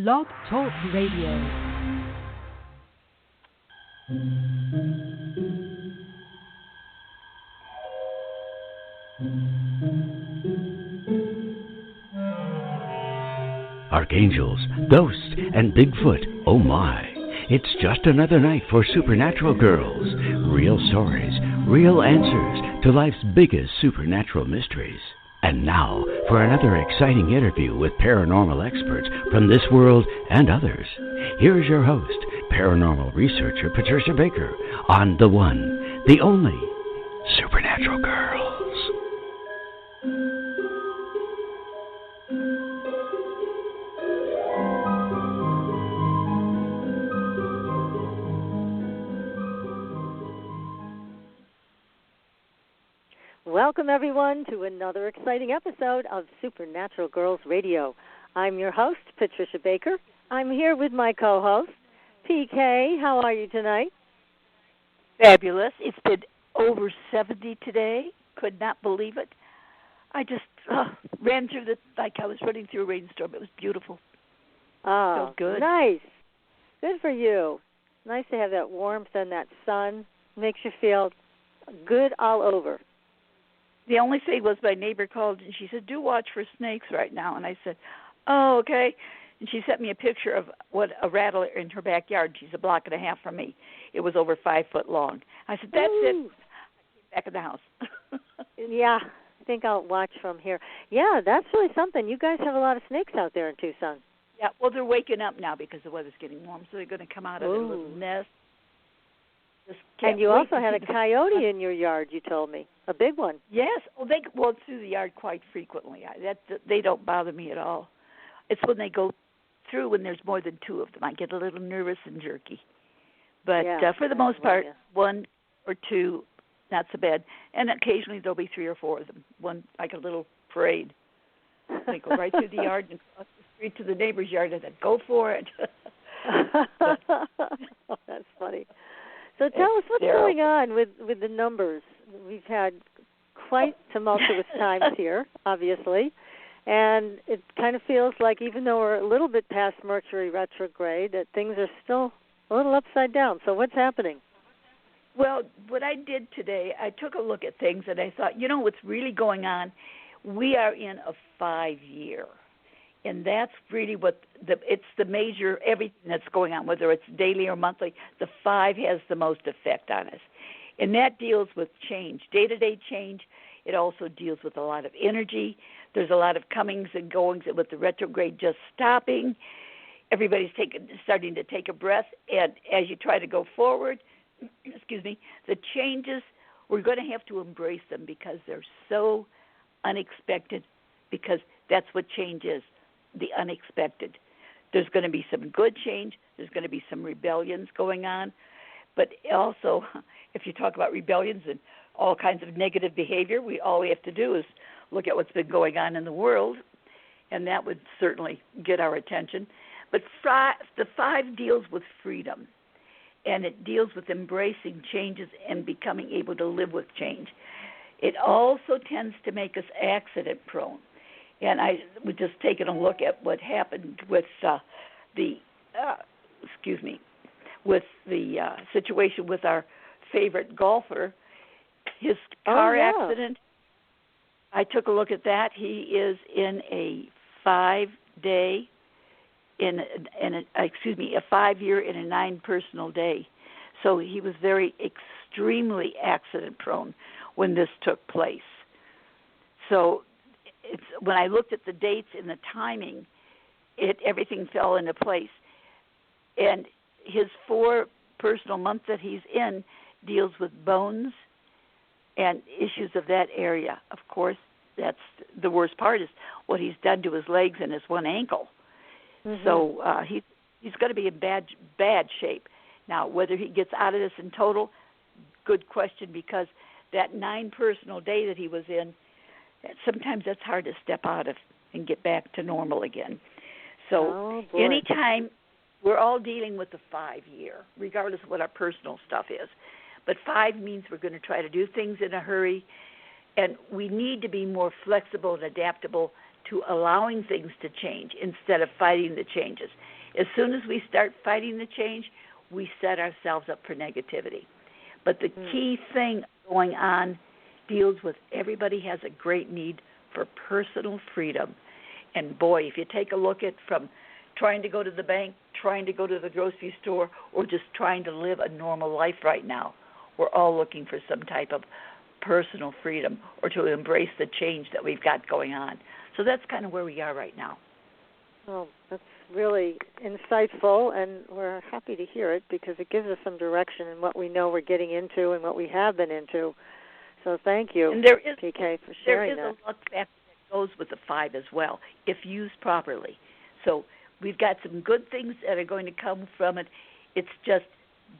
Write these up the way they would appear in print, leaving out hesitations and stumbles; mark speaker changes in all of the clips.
Speaker 1: Blog Talk Radio.
Speaker 2: Archangels, ghosts, and Bigfoot, oh my. It's just another night for Supernatural Girls. Real stories, real answers to life's biggest supernatural mysteries. And now for another exciting interview with paranormal experts from this world and others. Here's your host, paranormal researcher Patricia Baker, on the one, the only, Supernatural Girls.
Speaker 3: Welcome, everyone, to another exciting episode of Supernatural Girls Radio. I'm your host, Patricia Baker. I'm here with my co-host, PK. How are you tonight?
Speaker 4: Fabulous. It's been over 70 today. Could not believe it. I just ran through like I was running through a rainstorm. It was beautiful.
Speaker 3: Oh,
Speaker 4: felt good.
Speaker 3: Nice. Good for you. Nice to have that warmth and that sun. Makes you feel good all over.
Speaker 4: The only thing was my neighbor called and she said, do watch for snakes right now. And I said, oh, okay. And she sent me a picture of what a rattler in her backyard. She's a block and a half from me. It was over 5 foot long. I said, that's it. I came back in the house.
Speaker 3: Yeah, I think I'll watch from here. Yeah, that's really something. You guys have a lot of snakes out there in Tucson.
Speaker 4: Yeah, well, they're waking up now because the weather's getting warm, so they're going to come out of their little nest.
Speaker 3: And you also had a coyote in your yard, you told me. A big one.
Speaker 4: Yes. Well, they go through the yard quite frequently. They don't bother me at all. It's when they go through when there's more than two of them. I get a little nervous and jerky. But for the most part, one or two, not so bad. And occasionally there'll be 3 or 4 of them. One, like a little parade. They go right through the yard and cross the street to the neighbor's yard and then go for it.
Speaker 3: Oh, that's funny. So tell us what's going on with the numbers. We've had quite tumultuous times here, obviously, and it kind of feels like even though we're a little bit past Mercury retrograde, that things are still a little upside down. So what's happening?
Speaker 4: Well, what I did today, I took a look at things and I thought, what's really going on? We are in a 5-year. And that's really it's the major, everything that's going on, whether it's daily or monthly, the 5 has the most effect on us. And that deals with change, day-to-day change. It also deals with a lot of energy. There's a lot of comings and goings with the retrograde just stopping. Everybody's starting to take a breath. And as you try to go forward, the changes, we're going to have to embrace them because they're so unexpected, because that's what change is. The unexpected. There's going to be some good change. There's going to be some rebellions going on. But also, if you talk about rebellions and all kinds of negative behavior, all we have to do is look at what's been going on in the world, and that would certainly get our attention. But the 5 deals with freedom, and it deals with embracing changes and becoming able to live with change. It also tends to make us accident-prone. And I was just taking a look at what happened with the situation with our favorite golfer, his car accident. I took a look at that. He is in a 5-day, a 5-year in a 9 personal day. So he was extremely accident prone when this took place. So when I looked at the dates and the timing, everything fell into place. And his 4 personal month that he's in deals with bones and issues of that area. Of course, that's the worst part is what he's done to his legs and his one ankle. Mm-hmm. So he's going to be in bad shape. Now, whether he gets out of this in total, good question, because that 9 personal day that he was in, sometimes that's hard to step out of and get back to normal again. So anytime we're all dealing with the 5-year, regardless of what our personal stuff is. But 5 means we're going to try to do things in a hurry, and we need to be more flexible and adaptable to allowing things to change instead of fighting the changes. As soon as we start fighting the change, we set ourselves up for negativity. But the key thing going on deals with everybody has a great need for personal freedom. And boy, if you take a look at from trying to go to the bank, trying to go to the grocery store, or just trying to live a normal life right now, we're all looking for some type of personal freedom or to embrace the change that we've got going on. So that's kind of where we are right now.
Speaker 3: Well, that's really insightful, and we're happy to hear it because it gives us some direction in what we know we're getting into and what we have been into. So thank you,
Speaker 4: and
Speaker 3: PK, for sharing that.
Speaker 4: There is a luck factor that goes with the 5 as well, if used properly. So we've got some good things that are going to come from it. It's just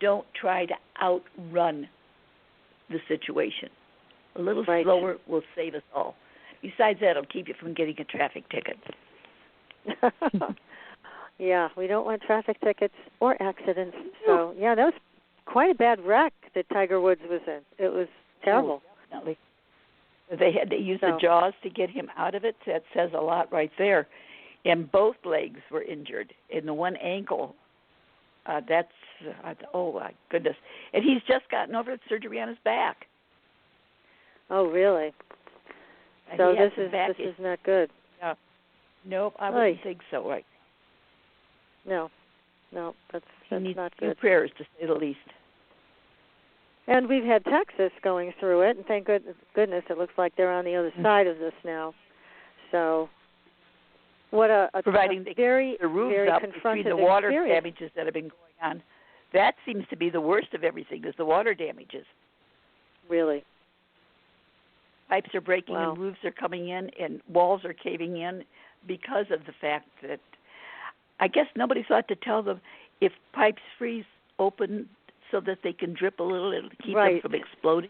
Speaker 4: don't try to outrun the situation. A little slower will save us all. Besides that, it'll keep you from getting a traffic ticket.
Speaker 3: Yeah, we don't want traffic tickets or accidents. So, yeah, that was quite a bad wreck that Tiger Woods was in. It was terrible.
Speaker 4: Oh, definitely. They had to use the jaws to get him out of it. That says a lot right there. And both legs were injured. In the one ankle, oh, my goodness. And he's just gotten over the surgery on his back.
Speaker 3: Oh, really?
Speaker 4: And
Speaker 3: so this is not good.
Speaker 4: No. Nope, I wouldn't think so, right?
Speaker 3: No, that's not good.
Speaker 4: Few prayers, to say the least.
Speaker 3: And we've had Texas going through it, and thank goodness it looks like they're on the other side of this now. So what a
Speaker 4: providing
Speaker 3: very,
Speaker 4: the roofs
Speaker 3: very
Speaker 4: up
Speaker 3: confrontive
Speaker 4: between the water
Speaker 3: experience.
Speaker 4: damages that have been going on. That seems to be the worst of everything, is the water damages.
Speaker 3: Really?
Speaker 4: Pipes are breaking and roofs are coming in and walls are caving in because of the fact that I guess nobody thought to tell them if pipes freeze open so that they can drip a little, it'll keep them from exploding.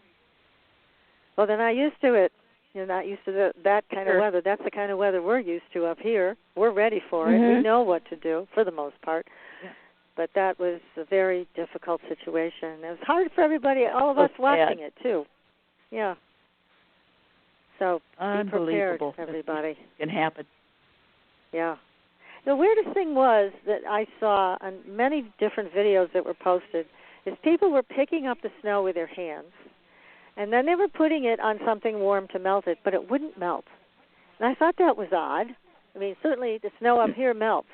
Speaker 3: Well, they're not used to it. You're not used to that kind of weather. That's the kind of weather we're used to up here. We're ready for it. We know what to do for the most part. Yeah. But that was a very difficult situation. It was hard for everybody, all of us watching it, too. Yeah. So be prepared, everybody.
Speaker 4: It can happen.
Speaker 3: Yeah. The weirdest thing was that I saw on many different videos that were posted is people were picking up the snow with their hands, and then they were putting it on something warm to melt it, but it wouldn't melt. And I thought that was odd. I mean, certainly the snow up here melts.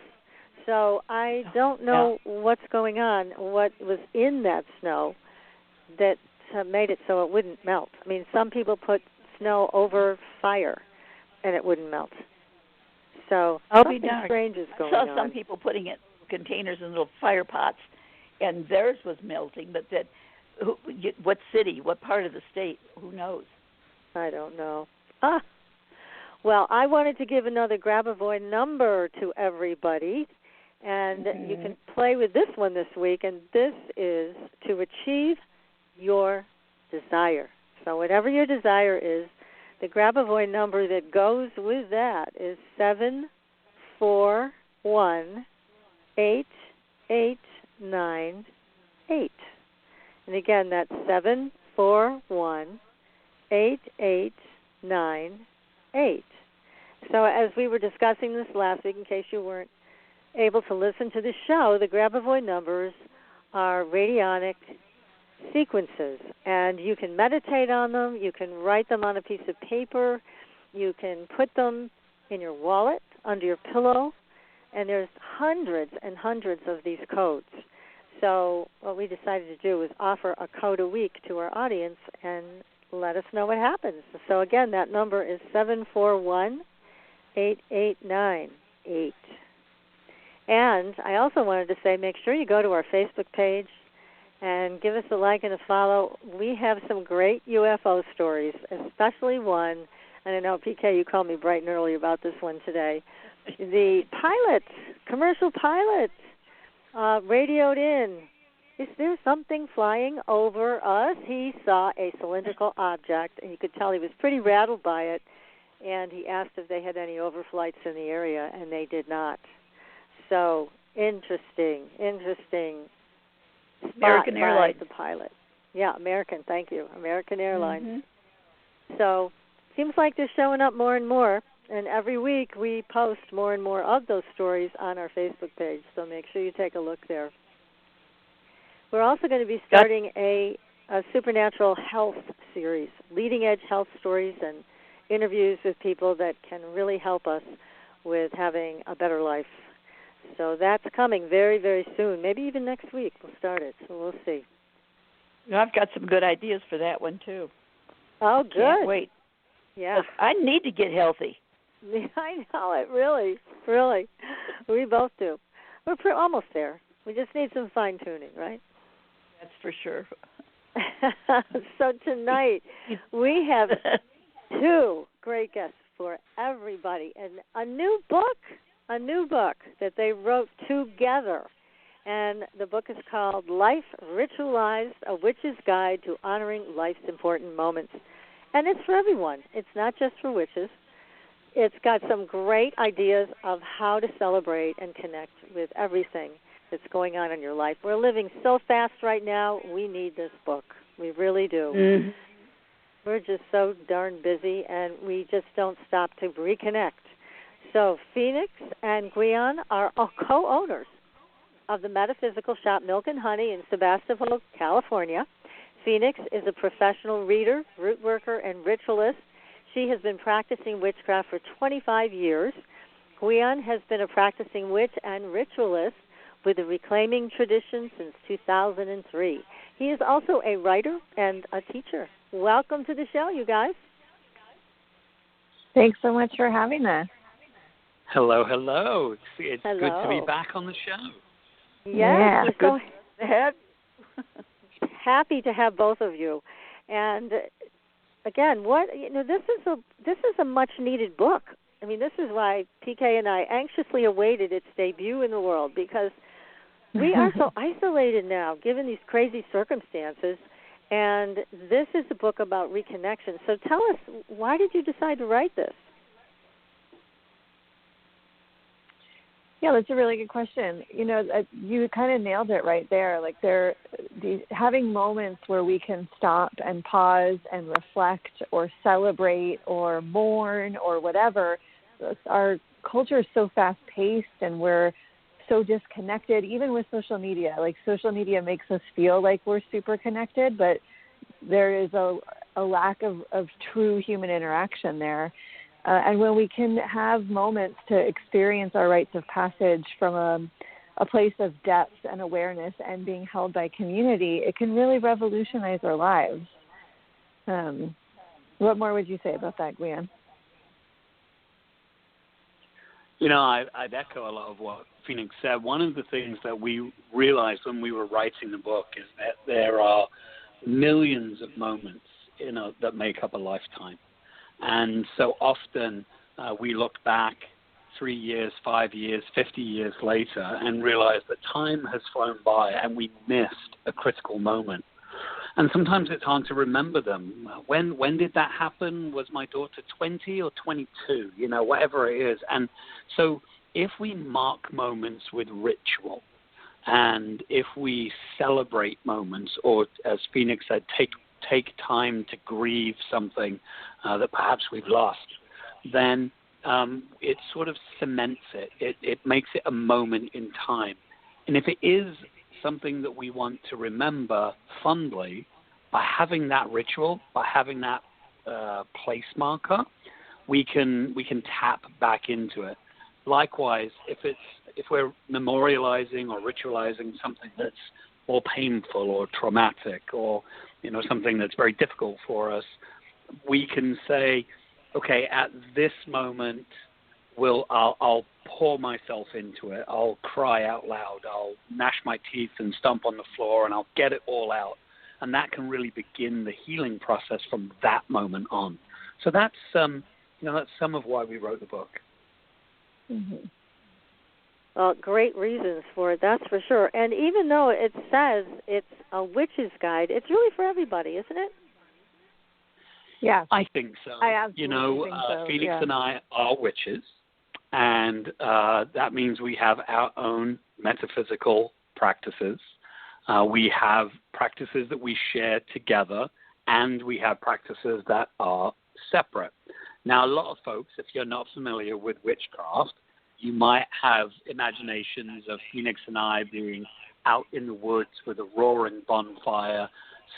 Speaker 3: So I don't know what's going on, what was in that snow that made it so it wouldn't melt. I mean, some people put snow over fire, and it wouldn't melt. So something strange is going on.
Speaker 4: I saw some people putting it in containers in little fire pots, and theirs was melting, but what city, what part of the state, who knows?
Speaker 3: I don't know. Well, I wanted to give another Grab-A-Void number to everybody, and you can play with this one this week, and this is to achieve your desire. So whatever your desire is, the Grab-A-Void number that goes with that is 741-8898. And again, that's 741-8898. So as we were discussing this last week, in case you weren't able to listen to the show, the Grab-A-Void numbers are radionic sequences, and you can meditate on them, you can write them on a piece of paper, you can put them in your wallet, under your pillow, and there's hundreds and hundreds of these codes. So what we decided to do was offer a code a week to our audience and let us know what happens. So again, that number is 741-8898. And I also wanted to say, make sure you go to our Facebook page and give us a like and a follow. We have some great UFO stories, especially one, and I know, PK, you called me bright and early about this one today. The pilot, commercial pilot, radioed in. Is there something flying over us? He saw a cylindrical object, and you could tell he was pretty rattled by it, and he asked if they had any overflights in the area, and they did not. So, interesting.
Speaker 4: American Airlines.
Speaker 3: The pilot. Yeah, American, thank you. American Airlines. So, seems like they're showing up more and more. And every week we post more and more of those stories on our Facebook page, so make sure you take a look there. We're also going to be starting a supernatural health series, leading-edge health stories and interviews with people that can really help us with having a better life. So that's coming very, very soon. Maybe even next week we'll start it, so we'll see.
Speaker 4: I've got some good ideas for that one, too.
Speaker 3: Oh, good.
Speaker 4: Can't wait.
Speaker 3: Yeah.
Speaker 4: I need to get healthy.
Speaker 3: I know it, really. We both do. We're almost there. We just need some fine-tuning, right?
Speaker 4: That's for sure.
Speaker 3: So tonight we have two great guests for everybody, and a new book that they wrote together. And the book is called Life Ritualized, A Witch's Guide to Honoring Life's Important Moments. And it's for everyone. It's not just for witches. It's got some great ideas of how to celebrate and connect with everything that's going on in your life. We're living so fast right now, we need this book. We really do. Mm-hmm. We're just so darn busy, and we just don't stop to reconnect. So Phoenix and Gwion are co-owners of the metaphysical shop Milk and Honey in Sebastopol, California. Phoenix is a professional reader, rootworker, and ritualist. She has been practicing witchcraft for 25 years. Gwion has been a practicing witch and ritualist with the Reclaiming tradition since 2003. He is also a writer and a teacher. Welcome to the show, you guys.
Speaker 1: Thanks so much for having us.
Speaker 5: Hello. It's
Speaker 3: Hello.
Speaker 5: good to be back on the show.
Speaker 3: Yes,
Speaker 1: good.
Speaker 3: Happy to have both of you. And again, this is a much needed book. I mean, this is why PK and I anxiously awaited its debut in the world, because we are so isolated now, given these crazy circumstances. And this is a book about reconnection. So tell us, why did you decide to write this?
Speaker 1: Yeah, that's a really good question. You know, you kind of nailed it right there. Like, having moments where we can stop and pause and reflect or celebrate or mourn or whatever. Our culture is so fast-paced, and we're so disconnected, even with social media. Like, social media makes us feel like we're super connected, but there is a lack of true human interaction there. And when we can have moments to experience our rites of passage from a place of depth and awareness and being held by community, it can really revolutionize our lives. What more would you say about that, Gwion?
Speaker 5: You know, I'd echo a lot of what Phoenix said. One of the things that we realized when we were writing the book is that there are millions of moments, that make up a lifetime. And so often we look back 3 years, 5 years, 50 years later and realize that time has flown by and we missed a critical moment. And sometimes it's hard to remember them. When did that happen? Was my daughter 20 or 22? You know, whatever it is. And so if we mark moments with ritual, and if we celebrate moments, or as Phoenix said, take time to grieve something that perhaps we've lost, then it sort of cements it. It makes it a moment in time. And if it is something that we want to remember fondly, by having that ritual, by having that place marker, we can tap back into it. Likewise, if we're memorializing or ritualizing something that's more painful or traumatic, or something that's very difficult for us, we can say, okay, at this moment, I'll pour myself into it. I'll cry out loud. I'll gnash my teeth and stomp on the floor, and I'll get it all out. And that can really begin the healing process from that moment on. So that's some of why we wrote the book.
Speaker 1: Mm-hmm.
Speaker 3: Well, great reasons for it, that's for sure. And even though it says it's a witch's guide, it's really for everybody, isn't it?
Speaker 1: Yeah,
Speaker 5: I think so.
Speaker 1: I absolutely think so.
Speaker 5: Phoenix and I are witches, and that means we have our own metaphysical practices. We have practices that we share together, and we have practices that are separate. Now, a lot of folks, if you're not familiar with witchcraft, you might have imaginations of Phoenix and I being out in the woods with a roaring bonfire,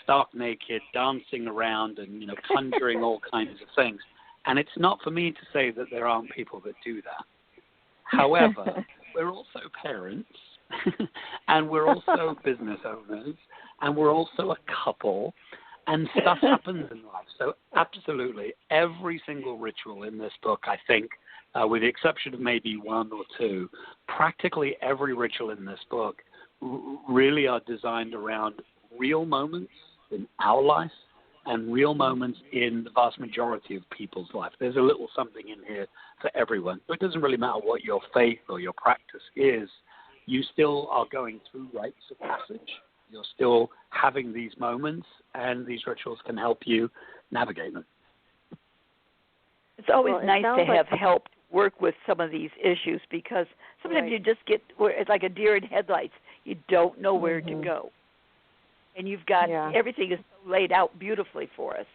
Speaker 5: stark naked, dancing around and, conjuring all kinds of things. And it's not for me to say that there aren't people that do that. However, we're also parents, and we're also business owners, and we're also a couple, and stuff happens in life. So absolutely, every single ritual in this book, I think, with the exception of maybe one or two, practically every ritual in this book really are designed around real moments in our life and real moments in the vast majority of people's life. There's a little something in here for everyone. It doesn't really matter what your faith or your practice is. You still are going through rites of passage. You're still having these moments, and these rituals can help you navigate them.
Speaker 4: It's always nice to have help work with some of these issues, because sometimes you just get, it's like a deer in headlights. You don't know where to go. And you've got, everything is laid out beautifully for us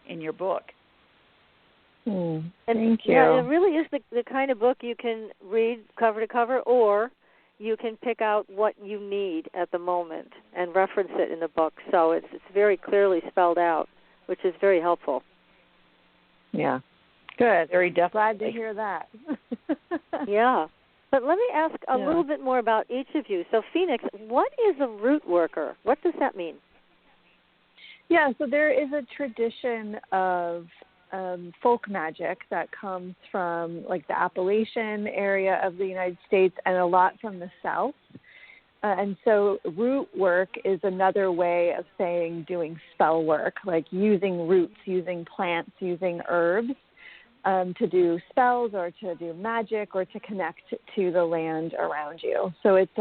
Speaker 4: in your book.
Speaker 1: Thank you.
Speaker 3: Yeah, it really is the kind of book you can read cover to cover, or you can pick out what you need at the moment and reference it in the book. So it's very clearly spelled out, which is very helpful.
Speaker 1: Yeah. Good.
Speaker 4: Very definitely.
Speaker 1: Glad to hear that.
Speaker 3: Yeah. But let me ask a little bit more about each of you. So, Phoenix, what is a root worker? What does that mean?
Speaker 1: Yeah, so there is a tradition of folk magic that comes from, like, the Appalachian area of the United States and a lot from the South. And so root work is another way of saying doing spell work, like using roots, using plants, using herbs. To do spells or to do magic or to connect to the land around you. So it's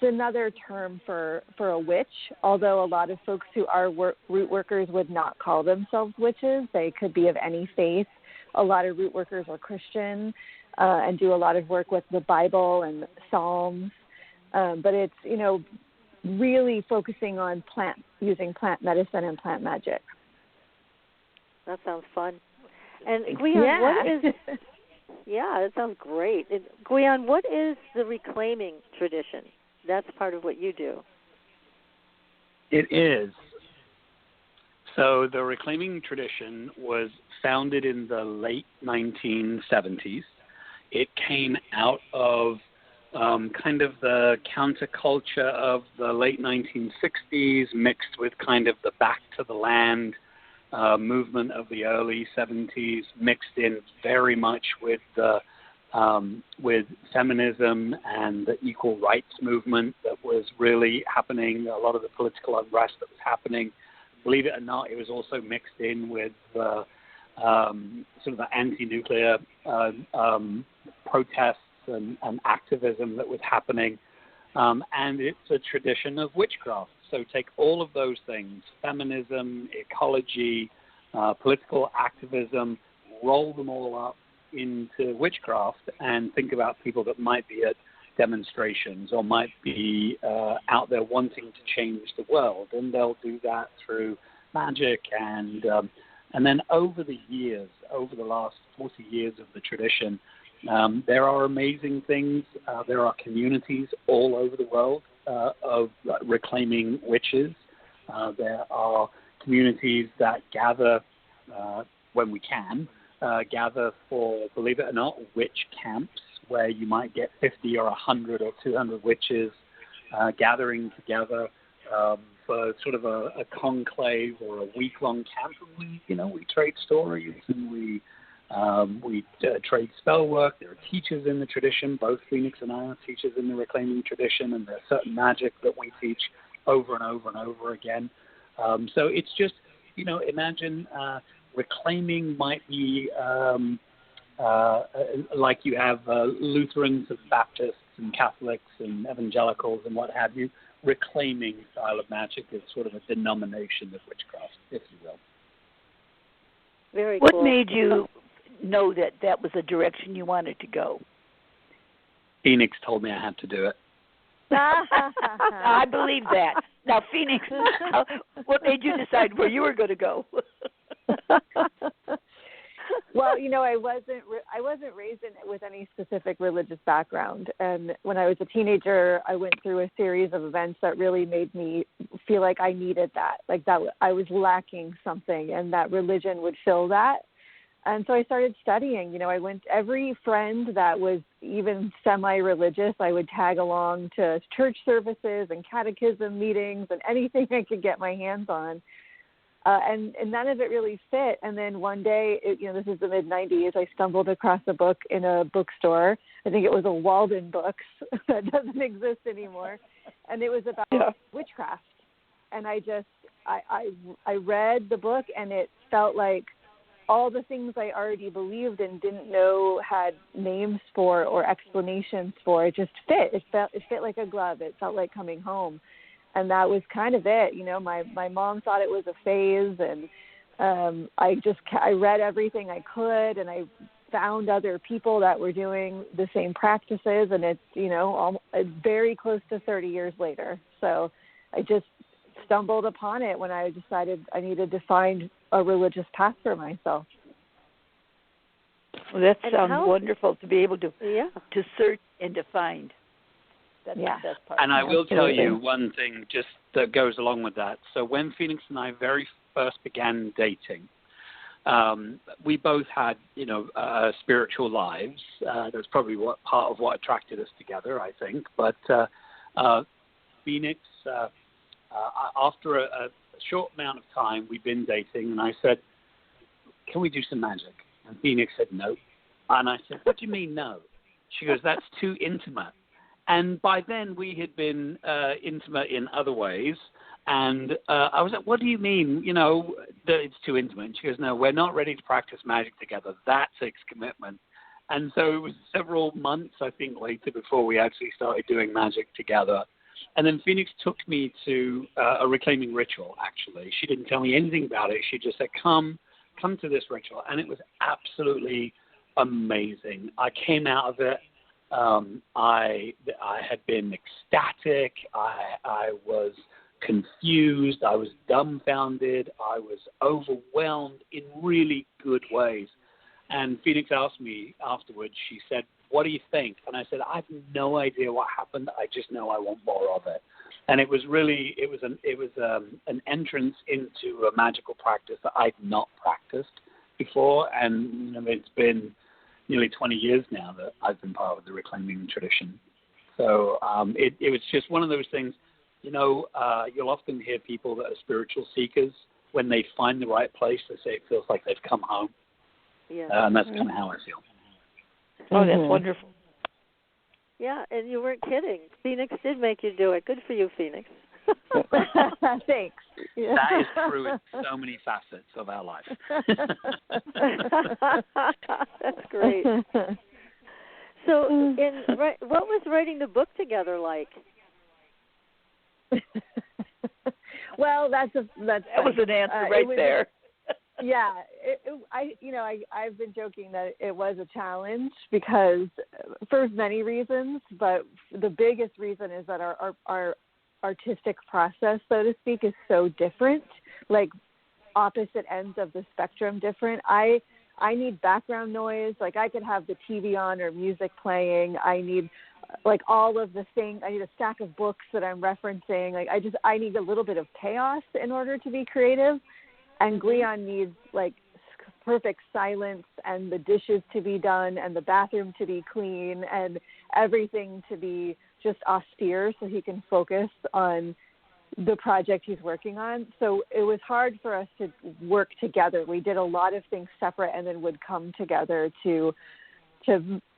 Speaker 1: another term for a witch, although a lot of folks who are root workers would not call themselves witches. They could be of any faith. A lot of root workers are Christian and do a lot of work with the Bible and Psalms. But it's, really focusing on using plant medicine and plant magic.
Speaker 3: That sounds fun. And Gwion, what is? Yeah, that sounds great. Gwion, what is the reclaiming tradition? That's part of what you do.
Speaker 5: It is. So the reclaiming tradition was founded in the late 1970s. It came out of kind of the counterculture of the late 1960s, mixed with kind of the back to the land movement of the early 70s, mixed in very much with with feminism and the equal rights movement that was really happening, a lot of the political unrest that was happening. Believe it or not, it was also mixed in with sort of the anti-nuclear protests and activism that was happening. And it's a tradition of witchcraft. So take all of those things, feminism, ecology, political activism, roll them all up into witchcraft and think about people that might be at demonstrations or might be out there wanting to change the world. And they'll do that through magic. And then over the years, over the last 40 years of the tradition, there are amazing things. There are communities all over the world of reclaiming witches. There are communities that gather when we can, gather for, believe it or not, witch camps where you might get 50 or 100 or 200 witches gathering together for sort of a conclave or a week-long camp. And we trade stories and we trade spell work. There are teachers in the tradition. Both Phoenix and I are teachers in the reclaiming tradition, and there's certain magic that we teach over and over and over again. So it's just, imagine reclaiming might be like you have Lutherans and Baptists and Catholics and evangelicals and what have you. Reclaiming style of magic is sort of a denomination of witchcraft, if you will.
Speaker 3: Very
Speaker 4: cool. What
Speaker 3: cool.
Speaker 4: made you know that was the direction you wanted to go?
Speaker 5: Phoenix told me I had to do it.
Speaker 4: I believe that. Now, Phoenix, what made you decide where you were going to go?
Speaker 1: Well, I wasn't raised with any specific religious background, and when I was a teenager, I went through a series of events that really made me feel like I needed that, like that I was lacking something, and that religion would fill that. And so I started studying. I went, every friend that was even semi-religious, I would tag along to church services and catechism meetings and anything I could get my hands on. And none of it really fit. And then one day, this is the mid-'90s, I stumbled across a book in a bookstore. I think it was a Walden Books that doesn't exist anymore. And it was about witchcraft. And I read the book, and it felt like all the things I already believed and didn't know had names for or explanations for, it just fit. It fit like a glove. It felt like coming home. And that was kind of it. My mom thought it was a phase, and I read everything I could, and I found other people that were doing the same practices, and it's very close to 30 years later. So I just stumbled upon it when I decided I needed to find a religious path for myself.
Speaker 4: Well, that sounds wonderful to be able to search and to find. That's the best part.
Speaker 5: And I will tell you one thing just that goes along with that. So when Phoenix and I very first began dating, we both had, spiritual lives. That's probably part of what attracted us together, I think. But Phoenix, after a short amount of time, we'd been dating, and I said, "Can we do some magic?" And Phoenix said, "No." And I said, "What do you mean, no?" She goes, "That's too intimate." And by then, we had been intimate in other ways. And I was like, "What do you mean, that it's too intimate?" And she goes, "No, we're not ready to practice magic together. That takes commitment." And so it was several months, I think, later before we actually started doing magic together. And then Phoenix took me to a reclaiming ritual, actually. She didn't tell me anything about it. She just said, come to this ritual. And it was absolutely amazing. I came out of it. I had been ecstatic. I was confused. I was dumbfounded. I was overwhelmed in really good ways. And Phoenix asked me afterwards, she said, "What do you think?" And I said, "I have no idea what happened. I just know I want more of it." And it was an entrance into a magical practice that I'd not practiced before. And it's been nearly 20 years now that I've been part of the reclaiming tradition. So it was just one of those things. You'll often hear people that are spiritual seekers, when they find the right place, they say it feels like they've come home.
Speaker 3: Yeah.
Speaker 5: And that's kind of how I feel.
Speaker 4: Oh, that's wonderful.
Speaker 3: Yeah, and you weren't kidding. Phoenix did make you do it. Good for you, Phoenix.
Speaker 1: Thanks. Yeah.
Speaker 5: That is true in so many facets of our life.
Speaker 3: That's great. So, what was writing the book together like?
Speaker 1: Well, that
Speaker 4: was an answer right there.
Speaker 1: Yeah, I've been joking that it was a challenge because for many reasons, but the biggest reason is that our artistic process, so to speak, is so different, like opposite ends of the spectrum different. I need background noise. Like I could have the TV on or music playing. I need like all of the things. I need a stack of books that I'm referencing. Like I need a little bit of chaos in order to be creative. And Gwion needs like perfect silence and the dishes to be done and the bathroom to be clean and everything to be just austere so he can focus on the project he's working on. So it was hard for us to work together. We did a lot of things separate and then would come together to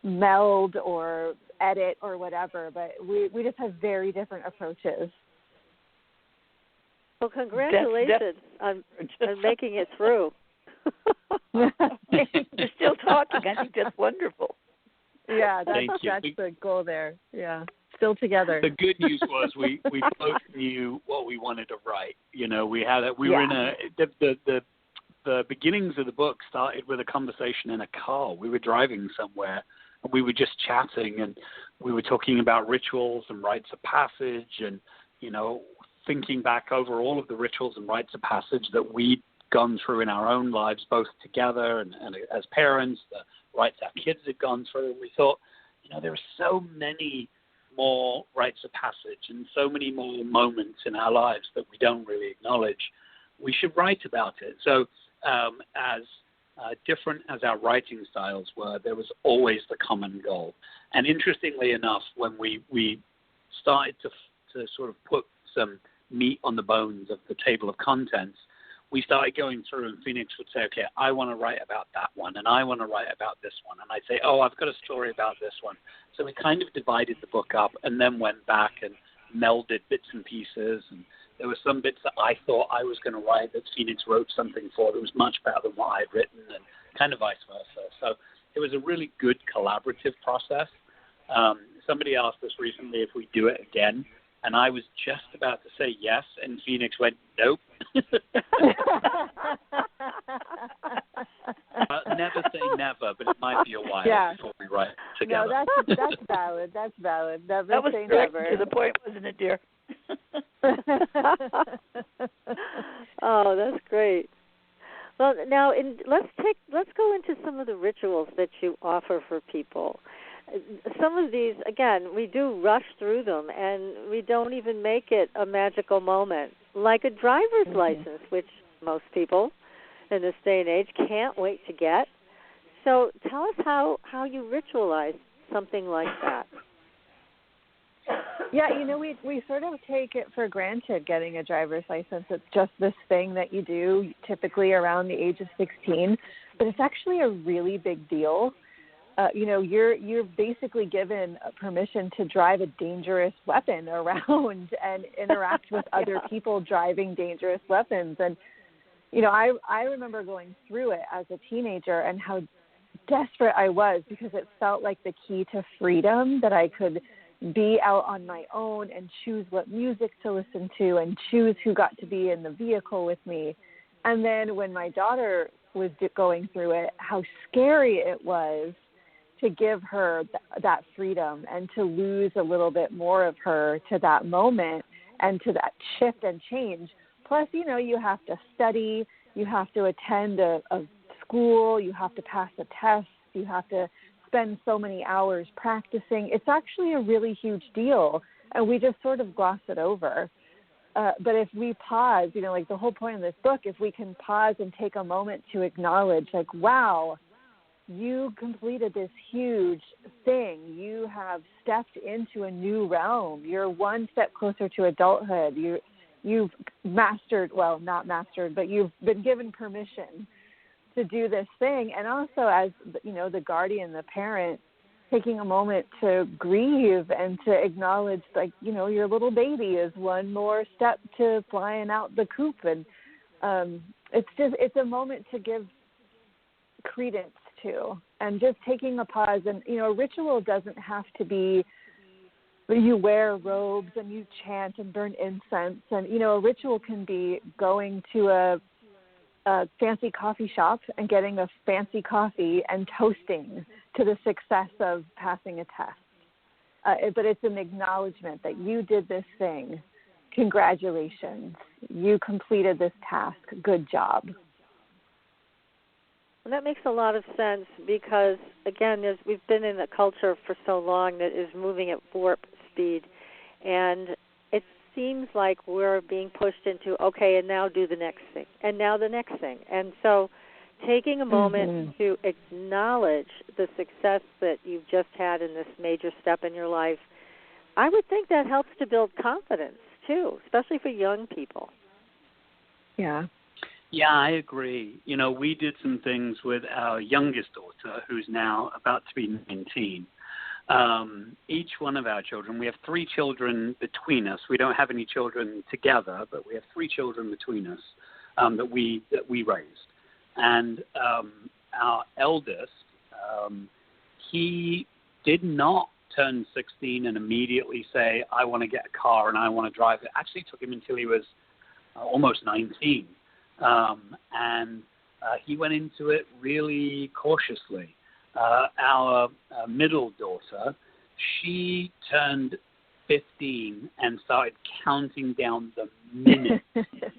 Speaker 1: meld or edit or whatever. But we just have very different approaches.
Speaker 3: Well, congratulations on making it through.
Speaker 4: You're still talking. I think that's wonderful.
Speaker 1: Yeah, that's the goal there. Yeah, still together.
Speaker 5: The good news was we both knew what we wanted to write. We were in the beginnings of the book started with a conversation in a car. We were driving somewhere, and we were just chatting, and we were talking about rituals and rites of passage, and thinking back over all of the rituals and rites of passage that we'd gone through in our own lives, both together and as parents, the rites our kids had gone through. And we thought, there are so many more rites of passage and so many more moments in our lives that we don't really acknowledge. We should write about it. So as different as our writing styles were, there was always the common goal. And interestingly enough, when we started to sort of put some meat on the bones of the table of contents, we started going through, and Phoenix would say, okay, I want to write about that one, and I want to write about this one. And I'd say, oh, I've got a story about this one. So we kind of divided the book up and then went back and melded bits and pieces. And there were some bits that I thought I was going to write that Phoenix wrote something for that was much better than what I had written, and kind of vice versa. So it was a really good collaborative process. Somebody asked us recently if we'd do it again, and I was just about to say yes, and Phoenix went, nope. Never say never, but it might be a while before we write together.
Speaker 1: No, that's valid. That's valid. Never
Speaker 4: that was
Speaker 1: say
Speaker 4: direct
Speaker 1: never.
Speaker 4: to the point, wasn't it, dear?
Speaker 3: Oh, that's great. Well, now let's go into some of the rituals that you offer for people. Some of these, again, we do rush through them, and we don't even make it a magical moment, like a driver's license, which most people in this day and age can't wait to get. So tell us how you ritualize something like that.
Speaker 1: Yeah, we sort of take it for granted getting a driver's license. It's just this thing that you do typically around the age of 16, but it's actually a really big deal. You're basically given permission to drive a dangerous weapon around and interact with other people driving dangerous weapons. And, I remember going through it as a teenager and how desperate I was, because it felt like the key to freedom, that I could be out on my own and choose what music to listen to and choose who got to be in the vehicle with me. And then when my daughter was going through it, how scary it was to give her that freedom and to lose a little bit more of her to that moment and to that shift and change. Plus, you have to study, you have to attend a school, you have to pass a test, you have to spend so many hours practicing. It's actually a really huge deal, and we just sort of gloss it over. But if we pause, like the whole point of this book, if we can pause and take a moment to acknowledge, like, wow, you completed this huge thing. You have stepped into a new realm. You're one step closer to adulthood. You've mastered, well, not mastered, but you've been given permission to do this thing. And also as, the guardian, the parent, taking a moment to grieve and to acknowledge, like, your little baby is one more step to flying out the coop. And it's a moment to give credence to, and just taking a pause. And a ritual doesn't have to be you wear robes and you chant and burn incense, and a ritual can be going to a fancy coffee shop and getting a fancy coffee and toasting to the success of passing a test. But it's an acknowledgement that you did this thing. Congratulations, you completed this task. Good job.
Speaker 3: Well, that makes a lot of sense because, again, we've been in a culture for so long that is moving at warp speed, and it seems like we're being pushed into, okay, and now do the next thing, and now the next thing. And so taking a moment to acknowledge the success that you've just had in this major step in your life, I would think that helps to build confidence, too, especially for young people.
Speaker 1: Yeah.
Speaker 5: Yeah, I agree. We did some things with our youngest daughter, who's now about to be 19. Each one of our children, we have 3 children between us. We don't have any children together, but we have 3 children between us that we raised. And our eldest, he did not turn 16 and immediately say, I want to get a car and I want to drive it. It actually took him until he was almost 19. And he went into it really cautiously. Our middle daughter, she turned 15 and started counting down the minutes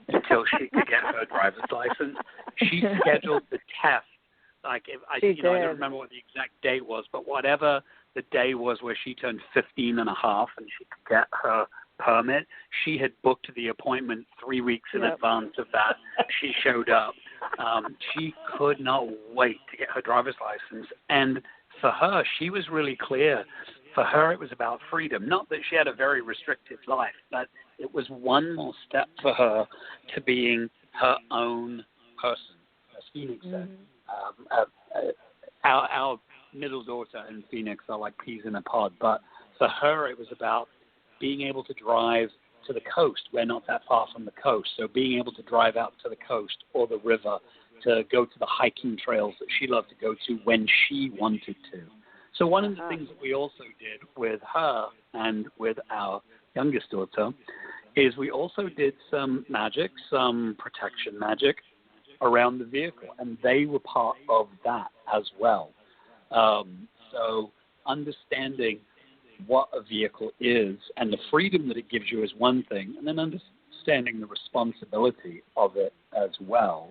Speaker 5: until she could get her driver's license. She scheduled the test. Like, I don't remember what the exact date was, but whatever the day was where she turned 15 and a half and she could get her permit, she had booked the appointment 3 weeks in advance of that. She showed up. She could not wait to get her driver's license. And for her, she was really clear. For her, it was about freedom. Not that she had a very restrictive life, but it was one more step for her to being her own person, as Phoenix said. Our middle daughter and Phoenix are like peas in a pod, but for her, it was about being able to drive to the coast. We're not that far from the coast, so being able to drive out to the coast or the river to go to the hiking trails that she loved to go to when she wanted to. So one of the things that we also did with her and with our youngest daughter is we also did some magic, some protection magic around the vehicle, and they were part of that as well. So understanding what a vehicle is and the freedom that it gives you is one thing, and then understanding the responsibility of it as well,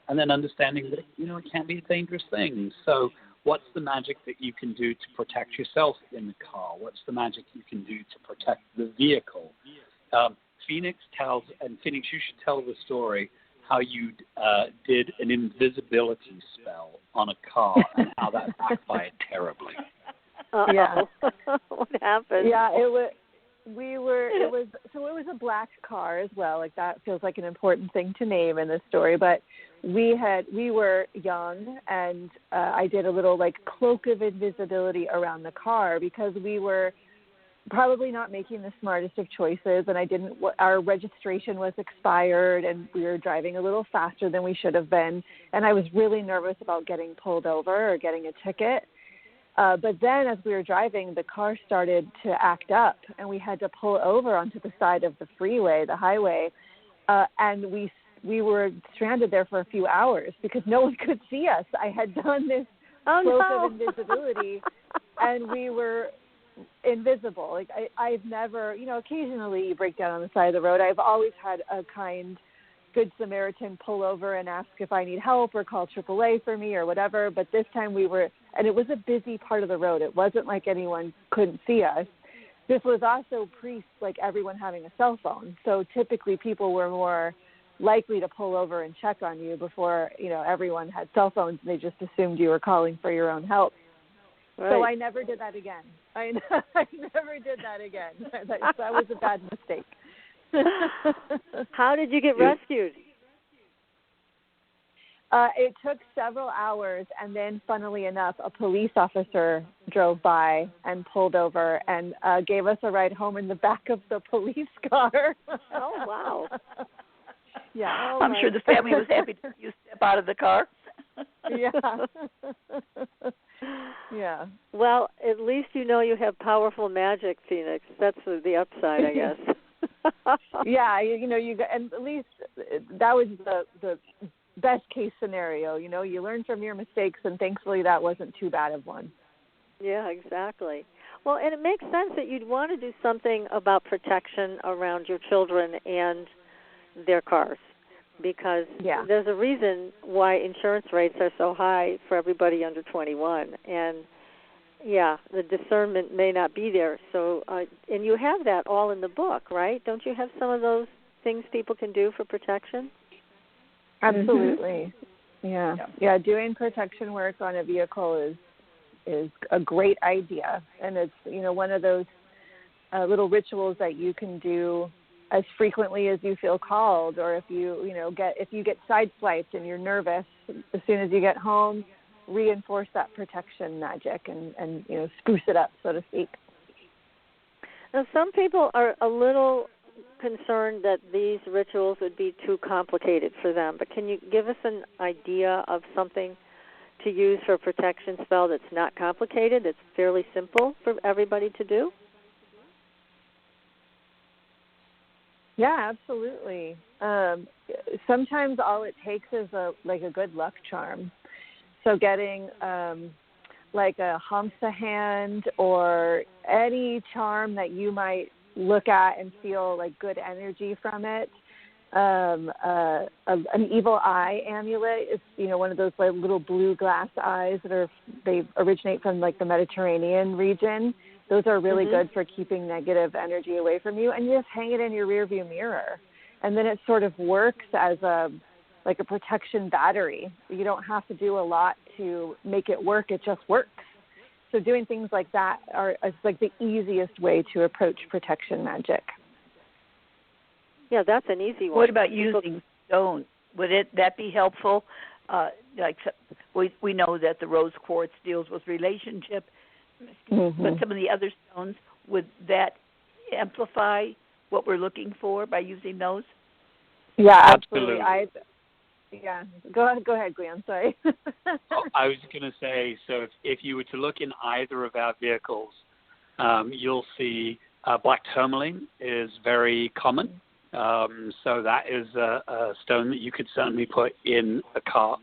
Speaker 5: and then understanding that, it can be a dangerous thing. So what's the magic that you can do to protect yourself in the car? What's the magic you can do to protect the vehicle? Phoenix, you should tell the story how you did an invisibility spell on a car and how that backfired terribly.
Speaker 1: Yeah.
Speaker 3: What happened?
Speaker 1: Yeah, it was a black car as well. Like, that feels like an important thing to name in this story. But we were young, and I did a little cloak of invisibility around the car because we were probably not making the smartest of choices, and our registration was expired, and we were driving a little faster than we should have been, and I was really nervous about getting pulled over or getting a ticket. But then as we were driving, the car started to act up, and we had to pull over onto the side of the freeway, the highway, and we were stranded there for a few hours because no one could see us. I had done this cloak of invisibility, and we were invisible. Like, I've never, occasionally you break down on the side of the road. I've always had a kind, good Samaritan pull over and ask if I need help or call AAA for me or whatever. But this time and it was a busy part of the road. It wasn't like anyone couldn't see us. This was also everyone having a cell phone. So typically people were more likely to pull over and check on you before, everyone had cell phones and they just assumed you were calling for your own help. Right. So I never did that again. I never did that again. That was a bad mistake.
Speaker 3: How did you get rescued?
Speaker 1: It took several hours, and then, funnily enough, a police officer drove by and pulled over and gave us a ride home in the back of the police car.
Speaker 3: Oh, wow.
Speaker 1: Yeah.
Speaker 4: I'm sure the family was happy to see you step out of the car.
Speaker 1: Yeah. Yeah.
Speaker 3: Well, at least you have powerful magic, Phoenix. That's the upside, I guess.
Speaker 1: Yeah, and at least that was the best case scenario. You learn from your mistakes, and thankfully that wasn't too bad of one.
Speaker 3: Yeah, exactly. Well, and it makes sense that you'd want to do something about protection around your children and their cars, because there's a reason why insurance rates are so high for everybody under 21, and the discernment may not be there. So, and you have that all in the book, right? Don't you have some of those things people can do for protection?
Speaker 1: Absolutely. Yeah. Doing protection work on a vehicle is a great idea, and it's one of those little rituals that you can do as frequently as you feel called, or if you get sideswiped and you're nervous, as soon as you get home, reinforce that protection magic and spruce it up, so to speak.
Speaker 3: Now, some people are a little concerned that these rituals would be too complicated for them, but can you give us an idea of something to use for a protection spell that's not complicated, that's fairly simple for everybody to do?
Speaker 1: Yeah, absolutely. Sometimes all it takes is a good luck charm. So getting a Hamsa hand or any charm that you might look at and feel like good energy from it. An evil eye amulet is, one of those like little blue glass eyes they originate from like the Mediterranean region. Those are really good for keeping negative energy away from you, and you just hang it in your rearview mirror, and then it sort of works as a protection battery. You don't have to do a lot to make it work; it just works. So doing things like that is like the easiest way to approach protection magic.
Speaker 3: Yeah, that's an easy one.
Speaker 4: What about using stone? Would that be helpful? We know that the rose quartz deals with relationship, but some of the other stones, would that amplify what we're looking for by using those?
Speaker 1: Yeah, absolutely. Go ahead, Gwion. Sorry.
Speaker 5: I was going to say, so if you were to look in either of our vehicles, you'll see black tourmaline is very common. So that is a stone that you could certainly put in a car.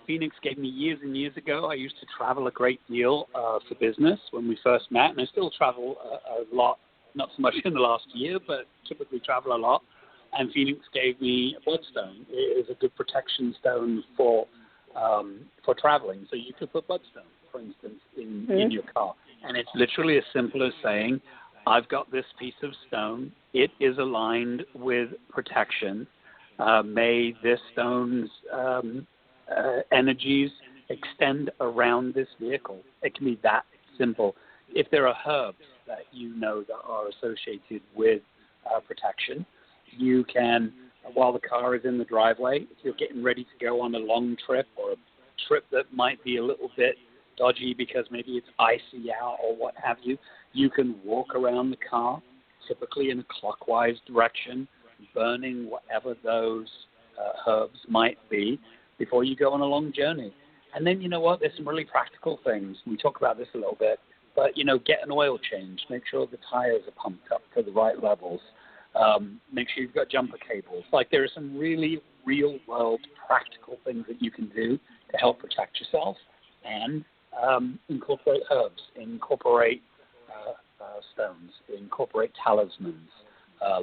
Speaker 5: Phoenix gave me years and years ago. I used to travel a great deal for business when we first met, and I still travel a lot, not so much in the last year, but typically travel a lot. And Phoenix gave me a bloodstone. It is a good protection stone for traveling. So you could put bloodstone, for instance, in your car. And it's literally as simple as saying, I've got this piece of stone. It is aligned with protection. May this stone's energies extend around this vehicle. It can be that simple. If there are herbs that that are associated with protection, you can, while the car is in the driveway, if you're getting ready to go on a long trip or a trip that might be a little bit dodgy because maybe it's icy out or what have you, you can walk around the car, typically in a clockwise direction, burning whatever those herbs might be before you go on a long journey. And then, there's some really practical things. We talk about this a little bit, but, get an oil change. Make sure the tires are pumped up to the right levels. Make sure you've got jumper cables. Like, there are some really real-world practical things that you can do to help protect yourself and incorporate herbs, incorporate stones, incorporate talismans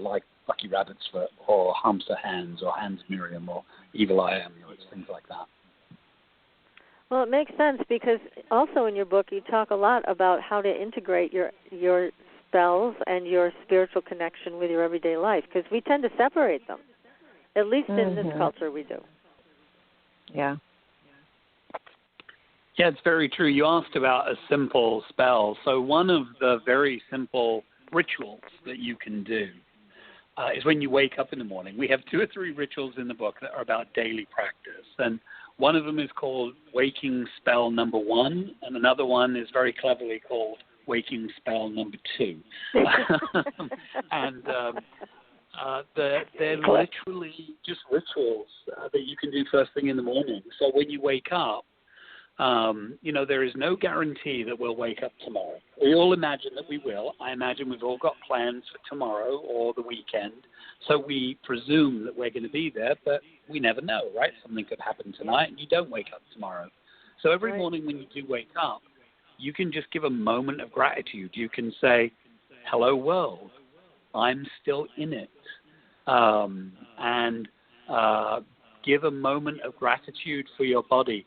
Speaker 5: like Lucky Rabbit's Foot or Hamster Hands or Hands Miriam or Evil Eye amulets, things like that.
Speaker 3: Well, it makes sense because also in your book you talk a lot about how to integrate your spells and your spiritual connection with your everyday life, because we tend to separate them. At least in this culture we do.
Speaker 1: Yeah.
Speaker 5: Yeah, it's very true. You asked about a simple spell. So one of the very simple rituals that you can do is when you wake up in the morning. We have 2 or 3 rituals in the book that are about daily practice. And one of them is called Waking Spell Number 1, and another one is very cleverly called Waking Spell Number 2. And they're literally just rituals that you can do first thing in the morning. So when you wake up, there is no guarantee that we'll wake up tomorrow. We all imagine that we will. I imagine we've all got plans for tomorrow or the weekend. So we presume that we're going to be there, but we never know, right? Something could happen tonight and you don't wake up tomorrow. So every morning when you do wake up, you can just give a moment of gratitude. You can say, hello, world. I'm still in it. And give a moment of gratitude for your body,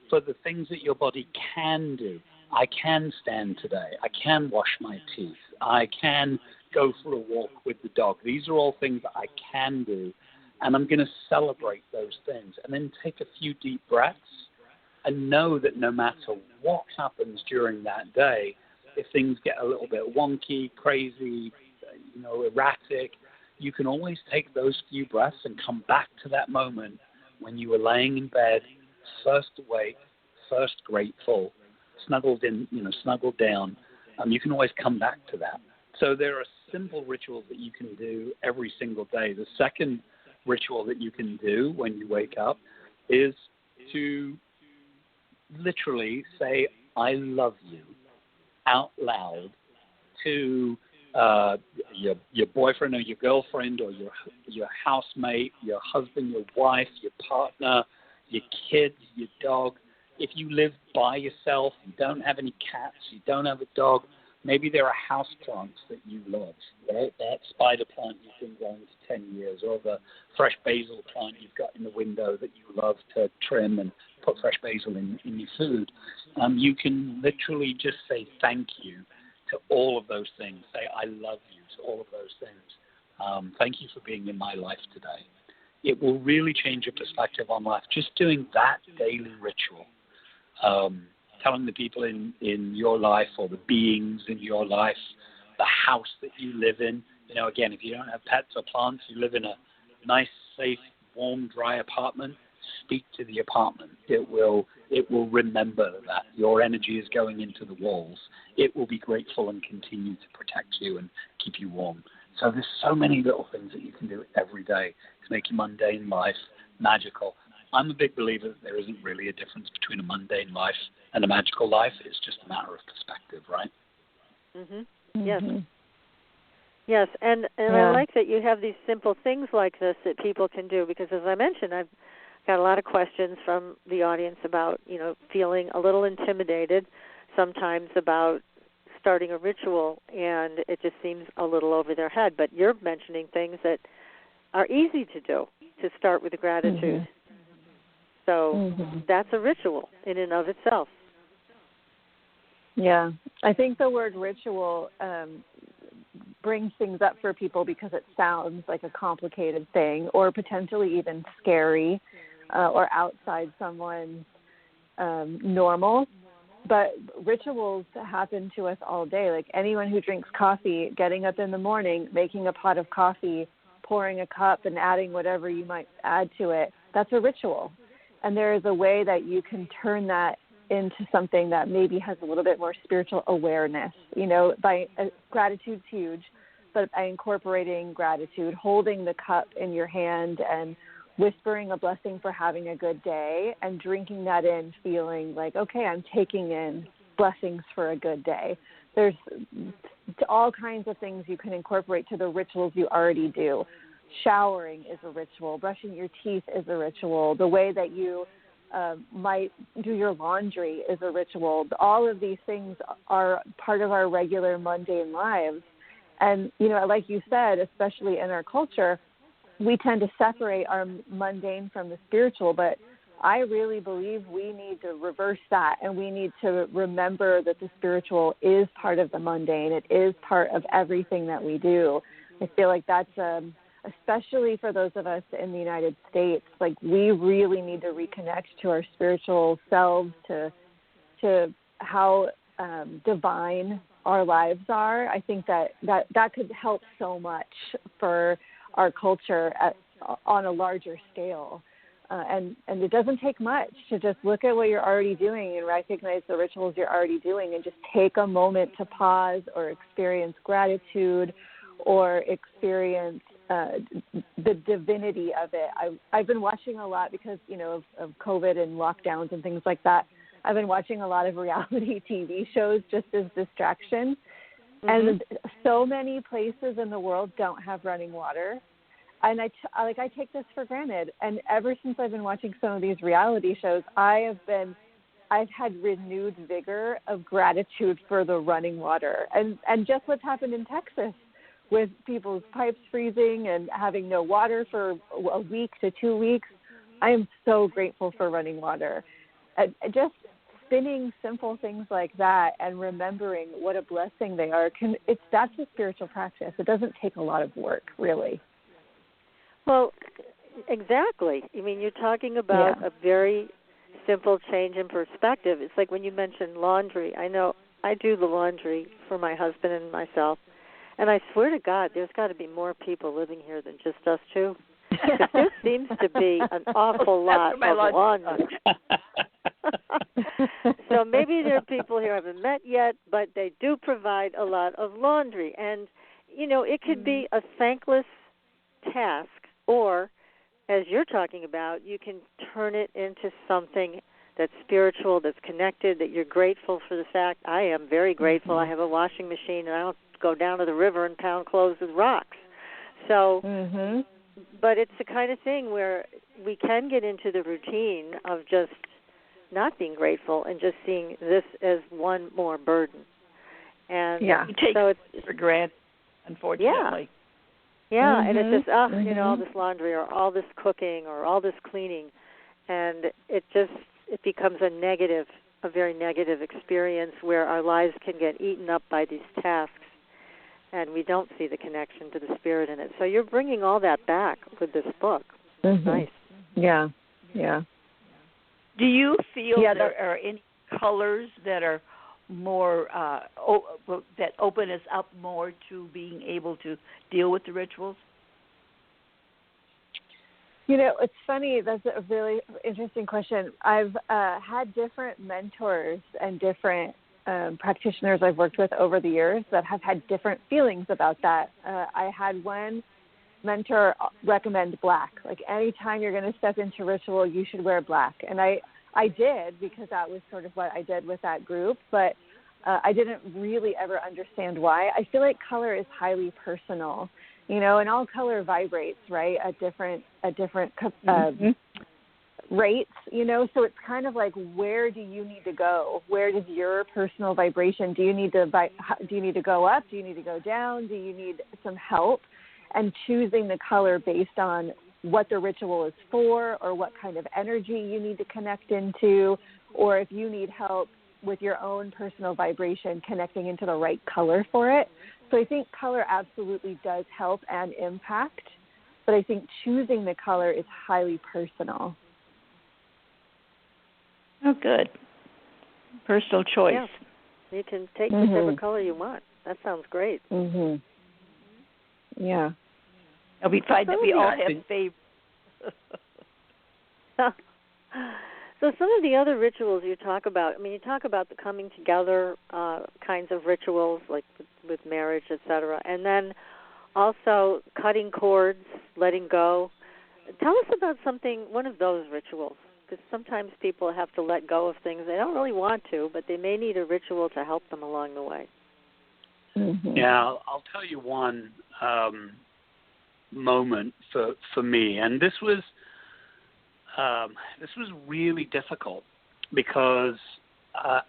Speaker 5: for the things that your body can do. I can stand today. I can wash my teeth. I can go for a walk with the dog. These are all things that I can do, and I'm going to celebrate those things. And then take a few deep breaths and know that no matter what happens during that day, if things get a little bit wonky, crazy, erratic, you can always take those few breaths and come back to that moment when you were laying in bed, first awake, first grateful, snuggled down. You can always come back to that. So there are simple rituals that you can do every single day. The second ritual that you can do when you wake up is to literally say, I love you, out loud to your boyfriend or your girlfriend or your housemate, your husband, your wife, your partner, your kids, your dog. If you live by yourself, you don't have any cats, you don't have a dog, Maybe there are house plants that you love, right? That spider plant you've been growing for 10 years, or the fresh basil plant you've got in the window that you love to trim and put fresh basil in your food. You can literally just say thank you to all of those things. Say, I love you to all of those things. Thank you for being in my life today. It will really change your perspective on life. Just doing that daily ritual. Telling the people in your life or the beings in your life, the house that you live in. Again, if you don't have pets or plants, you live in a nice, safe, warm, dry apartment, speak to the apartment. It will remember that your energy is going into the walls. It will be grateful and continue to protect you and keep you warm. So there's so many little things that you can do every day to make your mundane life magical. I'm a big believer that there isn't really a difference between a mundane life and a magical life. It's just a matter of perspective, right?
Speaker 3: Mm-hmm. Yes. Yes, and I like that you have these simple things like this that people can do, because as I mentioned, I've got a lot of questions from the audience about, feeling a little intimidated sometimes about starting a ritual, and it just seems a little over their head. But you're mentioning things that are easy to do, to start with gratitude. So that's a ritual in and of itself.
Speaker 1: Yeah, I think the word ritual brings things up for people because it sounds like a complicated thing, or potentially even scary, or outside someone's normal. But rituals happen to us all day. Like anyone who drinks coffee, getting up in the morning, making a pot of coffee, pouring a cup and adding whatever you might add to it, that's a ritual. And there is a way that you can turn that into something that maybe has a little bit more spiritual awareness. Gratitude's huge, but by incorporating gratitude, holding the cup in your hand and whispering a blessing for having a good day and drinking that in, feeling like, okay, I'm taking in blessings for a good day. There's all kinds of things you can incorporate to the rituals you already do. Showering is a ritual. Brushing your teeth is a ritual. The way that you might do your laundry is a ritual. All of these things are part of our regular mundane lives. And, like you said, especially in our culture, we tend to separate our mundane from the spiritual, but I really believe we need to reverse that, and we need to remember that the spiritual is part of the mundane. It is part of everything that we do. I feel like that's especially for those of us in the United States, like we really need to reconnect to our spiritual selves, to how divine our lives are. I think that could help so much for our culture on a larger scale. And it doesn't take much to just look at what you're already doing and recognize the rituals you're already doing and just take a moment to pause or experience gratitude or experience the divinity of it. I've been watching a lot because, of COVID and lockdowns and things like that. I've been watching a lot of reality TV shows just as distraction. And so many places in the world don't have running water. And I take this for granted. And ever since I've been watching some of these reality shows, I've had renewed vigor of gratitude for the running water. And just what's happened in Texas with people's pipes freezing and having no water for a week to 2 weeks, I am so grateful for running water. And just spinning simple things like that and remembering what a blessing they are, that's a spiritual practice. It doesn't take a lot of work, really.
Speaker 3: Well, exactly. I mean, you're talking about a very simple change in perspective. It's like when you mentioned laundry. I know I do the laundry for my husband and myself, and I swear to God, there's got to be more people living here than just us two. Because there seems to be an awful lot of laundry. So maybe there are people here I haven't met yet, but they do provide a lot of laundry. And, it could be a thankless task, or, as you're talking about, you can turn it into something that's spiritual, that's connected, that you're grateful for the fact. I am very grateful. I have a washing machine, and I don't go down to the river and pound clothes with rocks. So, but it's the kind of thing where we can get into the routine of just not being grateful and just seeing this as one more burden. And
Speaker 4: we take
Speaker 3: so it's
Speaker 4: for granted, unfortunately.
Speaker 3: Yeah, and it's just, all this laundry or all this cooking or all this cleaning, and it becomes a very negative experience where our lives can get eaten up by these tasks, and we don't see the connection to the spirit in it. So you're bringing all that back with this book. Nice.
Speaker 1: Yeah.
Speaker 4: Do you feel there are any colors that are more that open us up more to being able to deal with the rituals?
Speaker 1: It's funny. That's a really interesting question. I've had different mentors and different practitioners I've worked with over the years that have had different feelings about that. I had one mentor recommend black. Like anytime you're going to step into ritual, you should wear black. And I did, because that was sort of what I did with that group, but I didn't really ever understand why. I feel like color is highly personal, and all color vibrates, right, at different rates, so it's kind of like, where do you need to go? Where does your personal vibration, do you need to go up? Do you need to go down? Do you need some help? And choosing the color based on what the ritual is for, or what kind of energy you need to connect into, or if you need help with your own personal vibration connecting into the right color for it. So I think color absolutely does help and impact, but I think choosing the color is highly personal.
Speaker 4: Oh, good. Personal choice.
Speaker 3: Yeah. You can take whichever color you want. That sounds great.
Speaker 1: Yeah.
Speaker 4: And we find that we all have favorites.
Speaker 3: So some of the other rituals you talk about, you talk about the coming together kinds of rituals, like with marriage, etc., and then also cutting cords, letting go. Tell us about one of those rituals, because sometimes people have to let go of things they don't really want to, but they may need a ritual to help them along the way.
Speaker 5: Yeah, I'll tell you one moment for me, and this was really difficult because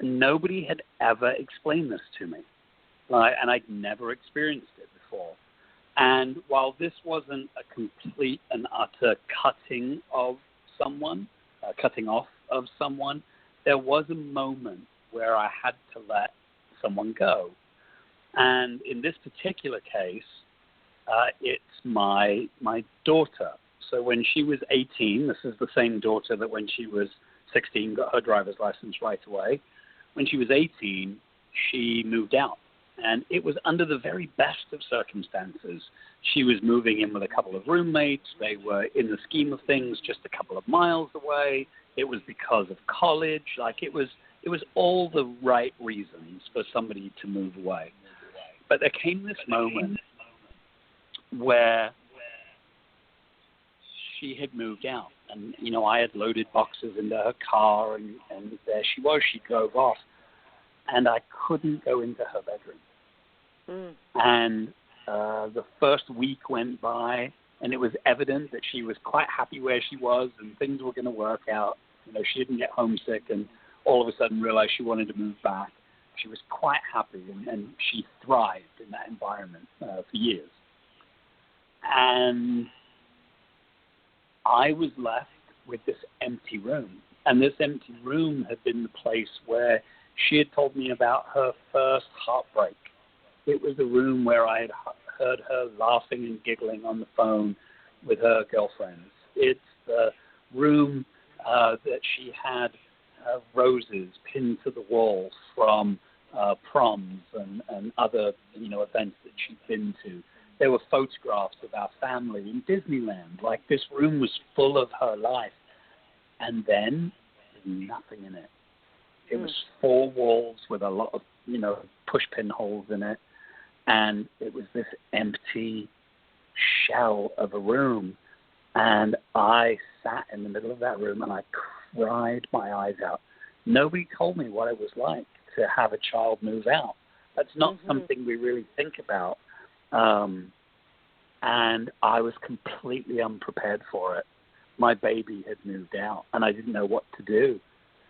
Speaker 5: nobody had ever explained this to me, and I'd never experienced it before. And while this wasn't a complete and utter cutting off of someone, there was a moment where I had to let someone go. And in this particular case, it's my daughter. So when she was 18, this is the same daughter that when she was 16 got her driver's license right away. When she was 18, she moved out. And it was under the very best of circumstances. She was moving in with a couple of roommates. They were, in the scheme of things, just a couple of miles away. It was because of college. It was all the right reasons for somebody to move away. But there came this moment where she had moved out. And, I had loaded boxes into her car, and there she was. She drove off. And I couldn't go into her bedroom. And the first week went by, and it was evident that she was quite happy where she was, and things were going to work out. She didn't get homesick and all of a sudden realized she wanted to move back. She was quite happy, and she thrived in that environment for years. And I was left with this empty room. And this empty room had been the place where she had told me about her first heartbreak. It was the room where I had heard her laughing and giggling on the phone with her girlfriends. It's the room that she had roses pinned to the wall from proms and other events that she'd been to. There were photographs of our family in Disneyland. This room was full of her life. And then there's nothing in it. It was 4 walls with a lot of, push pin holes in it. And it was this empty shell of a room. And I sat in the middle of that room and I cried my eyes out. Nobody told me what it was like to have a child move out. That's not something we really think about. And I was completely unprepared for it. My baby had moved out and I didn't know what to do.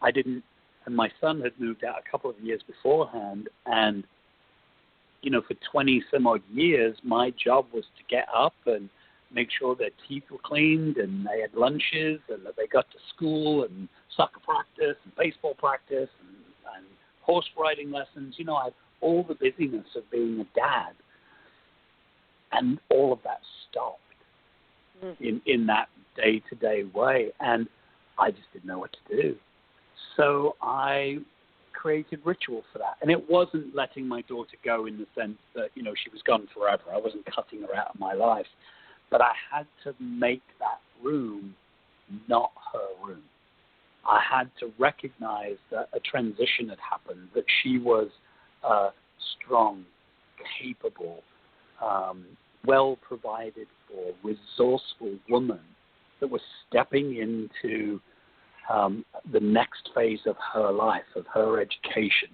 Speaker 5: And my son had moved out a couple of years beforehand, and for 20 some odd years, my job was to get up and make sure their teeth were cleaned and they had lunches and that they got to school and soccer practice and baseball practice and horse riding lessons. I had all the busyness of being a dad, and all of that stopped in that day-to-day way, and I just didn't know what to do. So I created ritual for that, and it wasn't letting my daughter go in the sense that she was gone forever. I wasn't cutting her out of my life, but I had to make that room not her room. I had to recognize that a transition had happened, that she was a strong, capable, well provided for, resourceful woman that was stepping into the next phase of her life, of her education.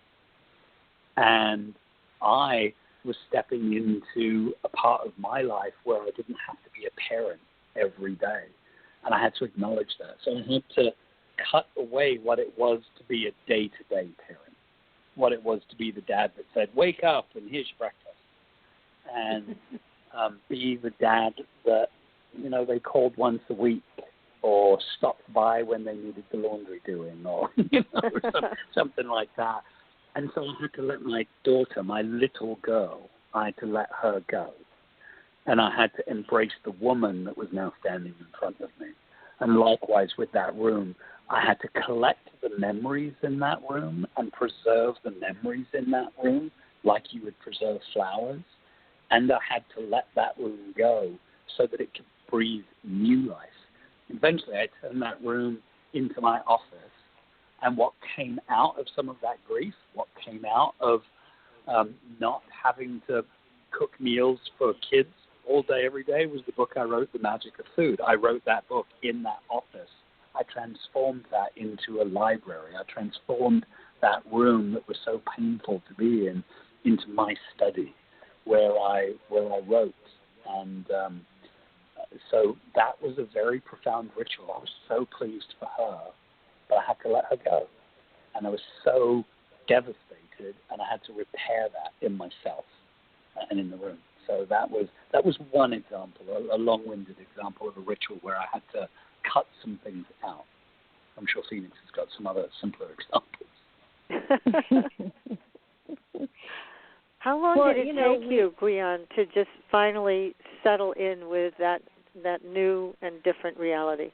Speaker 5: And I was stepping into a part of my life where I didn't have to be a parent every day. And I had to acknowledge that. So I had to cut away what it was to be a day-to-day parent, what it was to be the dad that said, wake up and here's your breakfast. And be the dad that, they called once a week or stopped by when they needed the laundry doing or, something like that. And so I had to let my daughter, my little girl, I had to let her go. And I had to embrace the woman that was now standing in front of me. And likewise with that room, I had to collect the memories in that room and preserve the memories in that room like you would preserve flowers. And I had to let that room go so that it could breathe new life. Eventually, I turned that room into my office. And what came out of some of that grief, what came out of not having to cook meals for kids all day, every day, was the book I wrote, The Magic of Food. I wrote that book in that office. I transformed that into a library. I transformed that room that was so painful to be in into my study, where I wrote. And so that was a very profound ritual. I was so pleased for her, but I had to let her go. And I was so devastated, and I had to repair that in myself and in the room. So that was one example, a long-winded example of a ritual where I had to cut some things out. I'm sure Phoenix has got some other simpler examples.
Speaker 3: How long did it take you, Gwion, to just finally settle in with that new and different reality?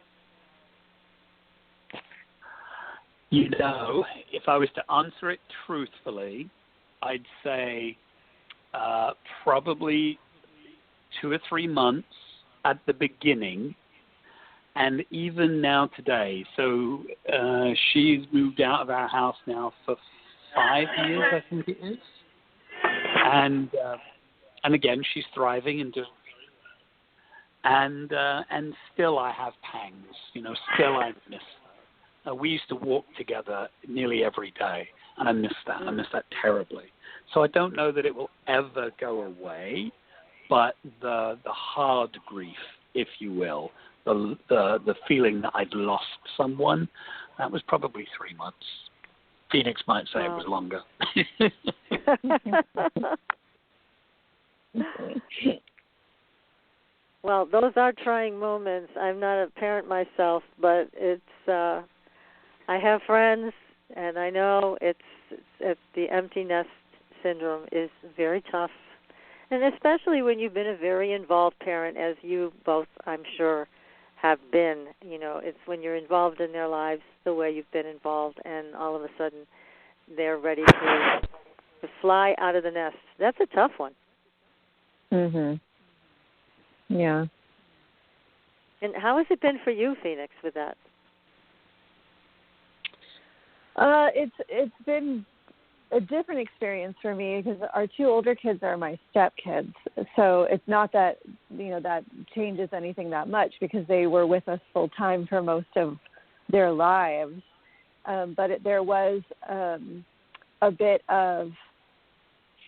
Speaker 5: If I was to answer it truthfully, I'd say probably 2 or 3 months at the beginning, and even now today. So she's moved out of our house now for 5 years, I think it is. And again, she's thriving and doing and still I have pangs. Still I miss her. We used to walk together nearly every day, and I miss that. I miss that terribly. So I don't know that it will ever go away, but the hard grief, if you will, the feeling that I'd lost someone, that was probably 3 months. Phoenix might say it was longer.
Speaker 3: Well, those are trying moments. I'm not a parent myself, but it's I have friends, and I know it's the empty nest syndrome is very tough, and especially when you've been a very involved parent, as you both, I'm sure, have been. It's when you're involved in their lives the way you've been involved, and all of a sudden they're ready to fly out of the nest. That's a tough one.
Speaker 1: Mhm. Yeah.
Speaker 3: And how has it been for you, Phoenix, with that?
Speaker 1: It's been a different experience for me because our 2 older kids are my stepkids. So it's not that, that changes anything that much because they were with us full time for most of their lives. But there was a bit of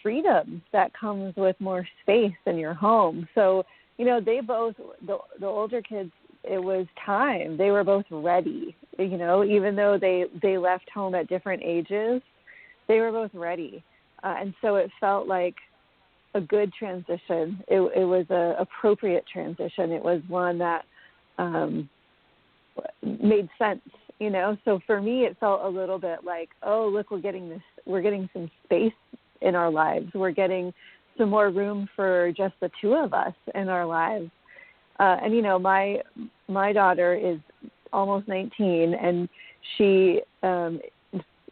Speaker 1: freedom that comes with more space in your home. So, they both, the older kids, it was time. They were both ready, even though they left home at different ages, they were both ready. And so it felt like a good transition. It was a appropriate transition. It was one that made sense, you know. So for me, it felt a little bit like, oh, look, we're getting some space in our lives. We're getting some more room for just the two of us in our lives. And you know, my daughter is almost 19, and she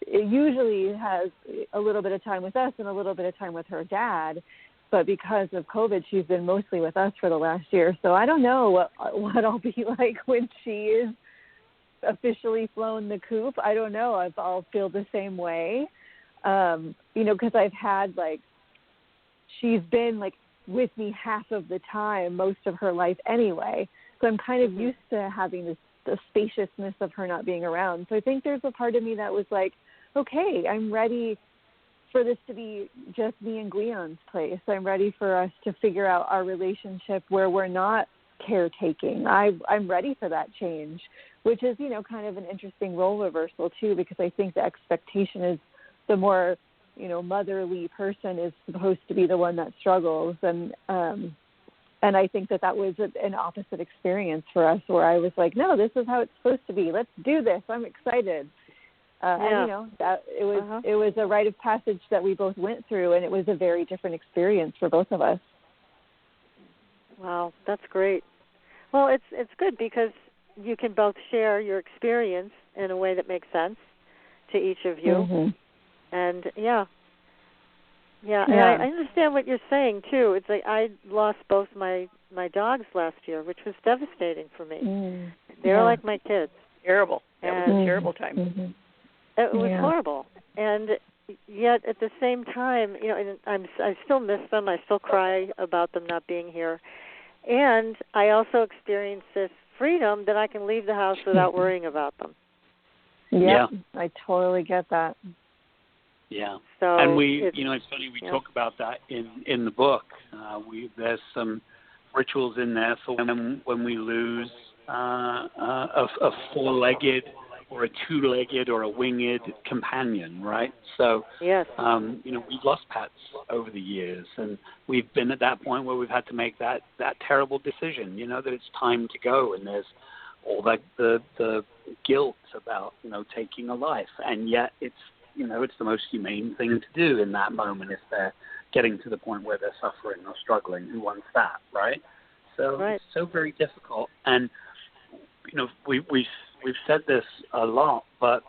Speaker 1: usually has a little bit of time with us and a little bit of time with her dad. But because of COVID, she's been mostly with us for the last year. So I don't know what I'll be like when she is officially flown the coop. I don't know if I'll feel the same way. You know, because I've had, like, she's been, like, with me half of the time, most of her life anyway. So I'm kind of used to having the spaciousness of her not being around. So I think there's a part of me that was like, okay, I'm ready for this to be just me and Gwion's place. I'm ready for us to figure out our relationship where we're not caretaking. I'm ready for that change, which is, you know, kind of an interesting role reversal too, because I think the expectation is the more, you know, motherly person is supposed to be the one that struggles. And I think that was an opposite experience for us, where I was like, no, this is how it's supposed to be. Let's do this. I'm excited. And, you know, that it was a rite of passage that we both went through, and it was a very different experience for both of us.
Speaker 3: Wow, that's great. Well, it's good because you can both share your experience in a way that makes sense to each of you. Mm-hmm. And, and I understand what you're saying, too. It's like I lost both my dogs last year, which was devastating for me. They were like my kids.
Speaker 4: Terrible. That was a terrible time.
Speaker 3: Mm-hmm. It was horrible. And yet at the same time, you know, and I still miss them. I still cry about them not being here. And I also experience this freedom that I can leave the house without worrying about them.
Speaker 1: Yeah, I totally get that.
Speaker 5: Yeah,
Speaker 3: so
Speaker 5: and you know, it's funny, we talk about that in the book. There's some rituals in there for when we lose a four-legged or a two-legged or a winged companion, right? So, you know, we've lost pets over the years, and we've been at that point where we've had to make that terrible decision, you know, that it's time to go, and there's all the guilt about, you know, taking a life, and yet it's, you know, it's the most humane thing to do in that moment if they're getting to the point where they're suffering or struggling. Who wants that, right? So it's so very difficult, and you know, we've said this a lot, but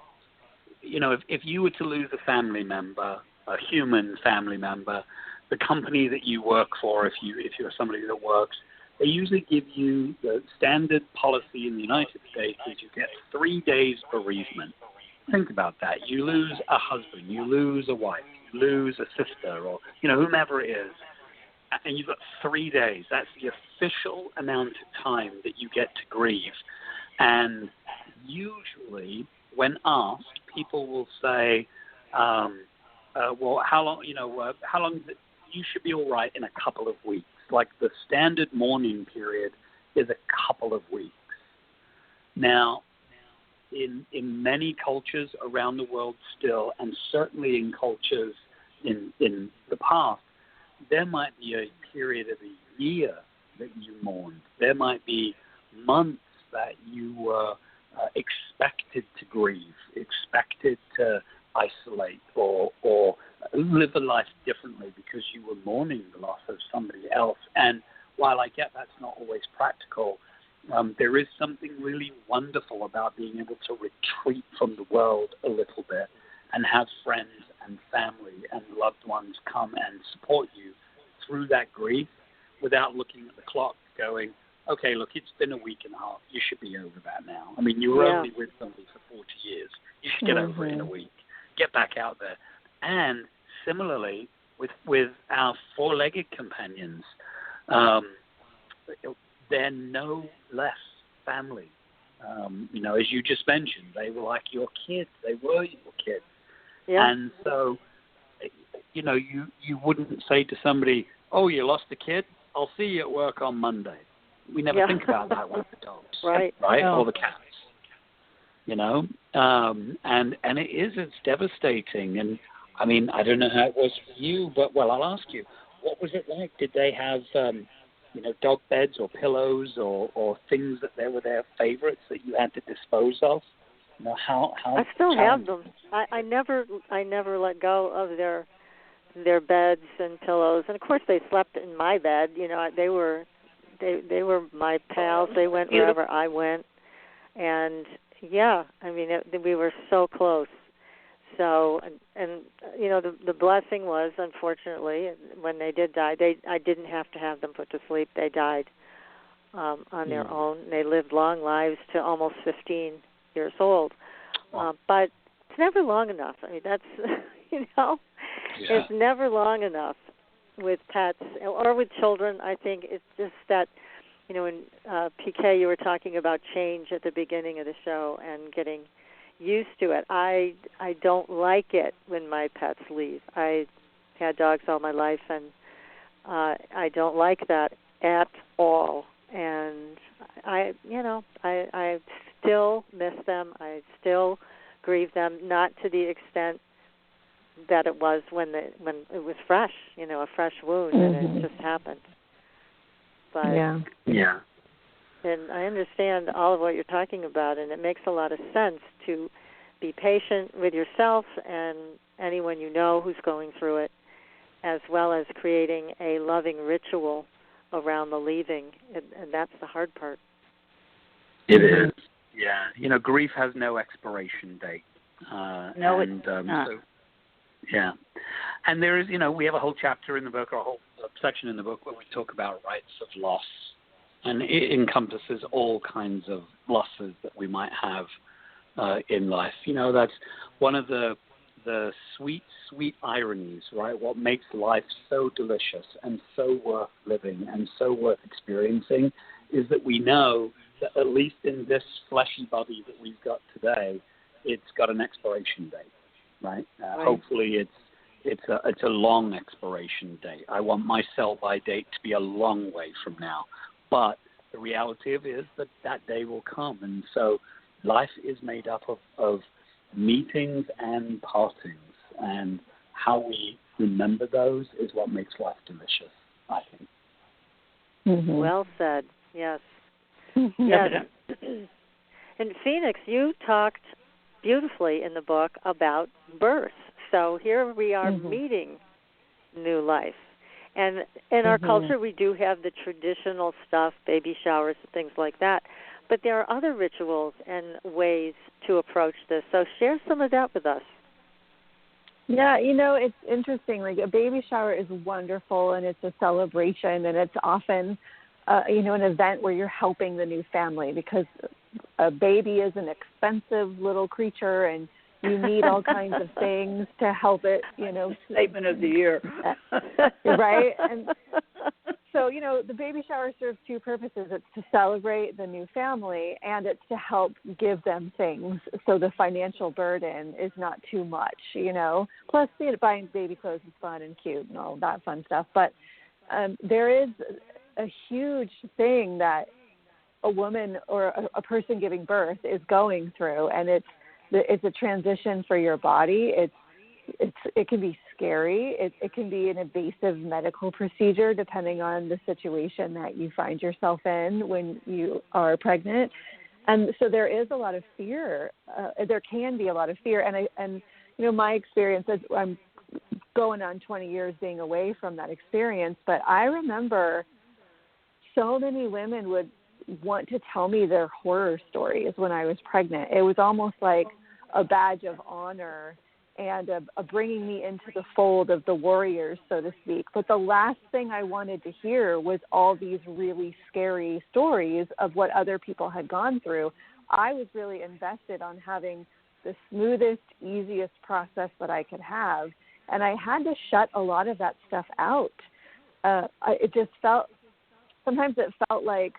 Speaker 5: you know, if you were to lose a family member, a human family member, the company that you work for, if you're somebody that works, they usually give you the standard policy in the United States is you get 3 days bereavement. Think about that. You lose a husband, you lose a wife, you lose a sister, or you know, whomever it is, and you've got 3 days. That's the official amount of time that you get to grieve. And usually, when asked, people will say, "Well, how long? You know, how long? You should be all right in a couple of weeks." Like the standard mourning period is a couple of weeks. Now, in many cultures around the world still, and certainly in cultures in the past, there might be a period of a year that you mourn. There might be months that you were expected to grieve, expected to isolate or live a life differently because you were mourning the loss of somebody else. And while I get that's not always practical, there is something really wonderful about being able to retreat from the world a little bit and have friends and family and loved ones come and support you through that grief without looking at the clock going, okay, look, it's been a week and a half. You should be over that now. I mean, you were only with somebody for 40 years. You should get over it in a week. Get back out there. And similarly, with our four-legged companions, they're no less family. You know, as you just mentioned, they were like your kids. They were your kids. Yeah. And so, you know, you wouldn't say to somebody, oh, you lost a kid? I'll see you at work on Monday. We never think about that with the dogs, right? No. Or the cats, you know. And it's devastating. And I mean, I don't know how it was for you, but well, I'll ask you, what was it like? Did they have dog beds or pillows or things that they were their favorites that you had to dispose of? How
Speaker 3: I still have them. I never let go of their beds and pillows, and of course they slept in my bed. They were my pals. They went wherever I went, and we were so close. So and the blessing was, unfortunately, when they did die, I didn't have to have them put to sleep. They died on their own. They lived long lives to almost 15 years old. But it's never long enough. I mean, that's it's never long enough with pets or with children. I think it's just that, in PK, you were talking about change at the beginning of the show and getting used to it. I don't like it when my pets leave. I had dogs all my life, and I don't like that at all. And I still miss them. I still grieve them, not to the extent that it was when it was fresh, a fresh wound, and it just happened. But
Speaker 5: yeah.
Speaker 3: And I understand all of what you're talking about, and it makes a lot of sense to be patient with yourself and anyone you know who's going through it, as well as creating a loving ritual around the leaving, and that's the hard part.
Speaker 5: It is, yeah. Grief has no expiration date.
Speaker 4: No, it's not.
Speaker 5: So, yeah. And there is, we have a whole chapter in the book, or a whole section in the book, where we talk about rites of loss. And it encompasses all kinds of losses that we might have in life. That's one of the sweet, sweet ironies, right? What makes life so delicious and so worth living and so worth experiencing is that we know that at least in this fleshy body that we've got today, it's got an expiration date, right? Hopefully it's a long expiration date. I want my sell-by date to be a long way from now. But the reality of it is that day will come. And so life is made up of meetings and partings. And how we remember those is what makes life delicious, I think.
Speaker 3: Mm-hmm. Well said, yes. Yes. And Phoenix, you talked beautifully in the book about birth. So here we are meeting new life. And in our culture, we do have the traditional stuff, baby showers, things like that. But there are other rituals and ways to approach this. So share some of that with us.
Speaker 1: Yeah, it's interesting. Like, a baby shower is wonderful, and it's a celebration, and it's often, an event where you're helping the new family, because a baby is an expensive little creature, and you need all kinds of things to help it,
Speaker 4: Statement of the year.
Speaker 1: Right? And so, the baby shower serves two purposes. It's to celebrate the new family, and it's to help give them things so the financial burden is not too much, Plus, buying baby clothes is fun and cute and all that fun stuff. But there is a huge thing that a woman or a person giving birth is going through, and it's a transition for your body. It can be scary. It can be an invasive medical procedure, depending on the situation that you find yourself in when you are pregnant. And so there is a lot of fear. There can be a lot of fear. And my experience is, I'm going on 20 years being away from that experience, but I remember so many women would want to tell me their horror stories when I was pregnant. It was almost like a badge of honor and a bringing me into the fold of the warriors, so to speak. But the last thing I wanted to hear was all these really scary stories of what other people had gone through. I was really invested on having the smoothest, easiest process that I could have, and I had to shut a lot of that stuff out. Sometimes it felt like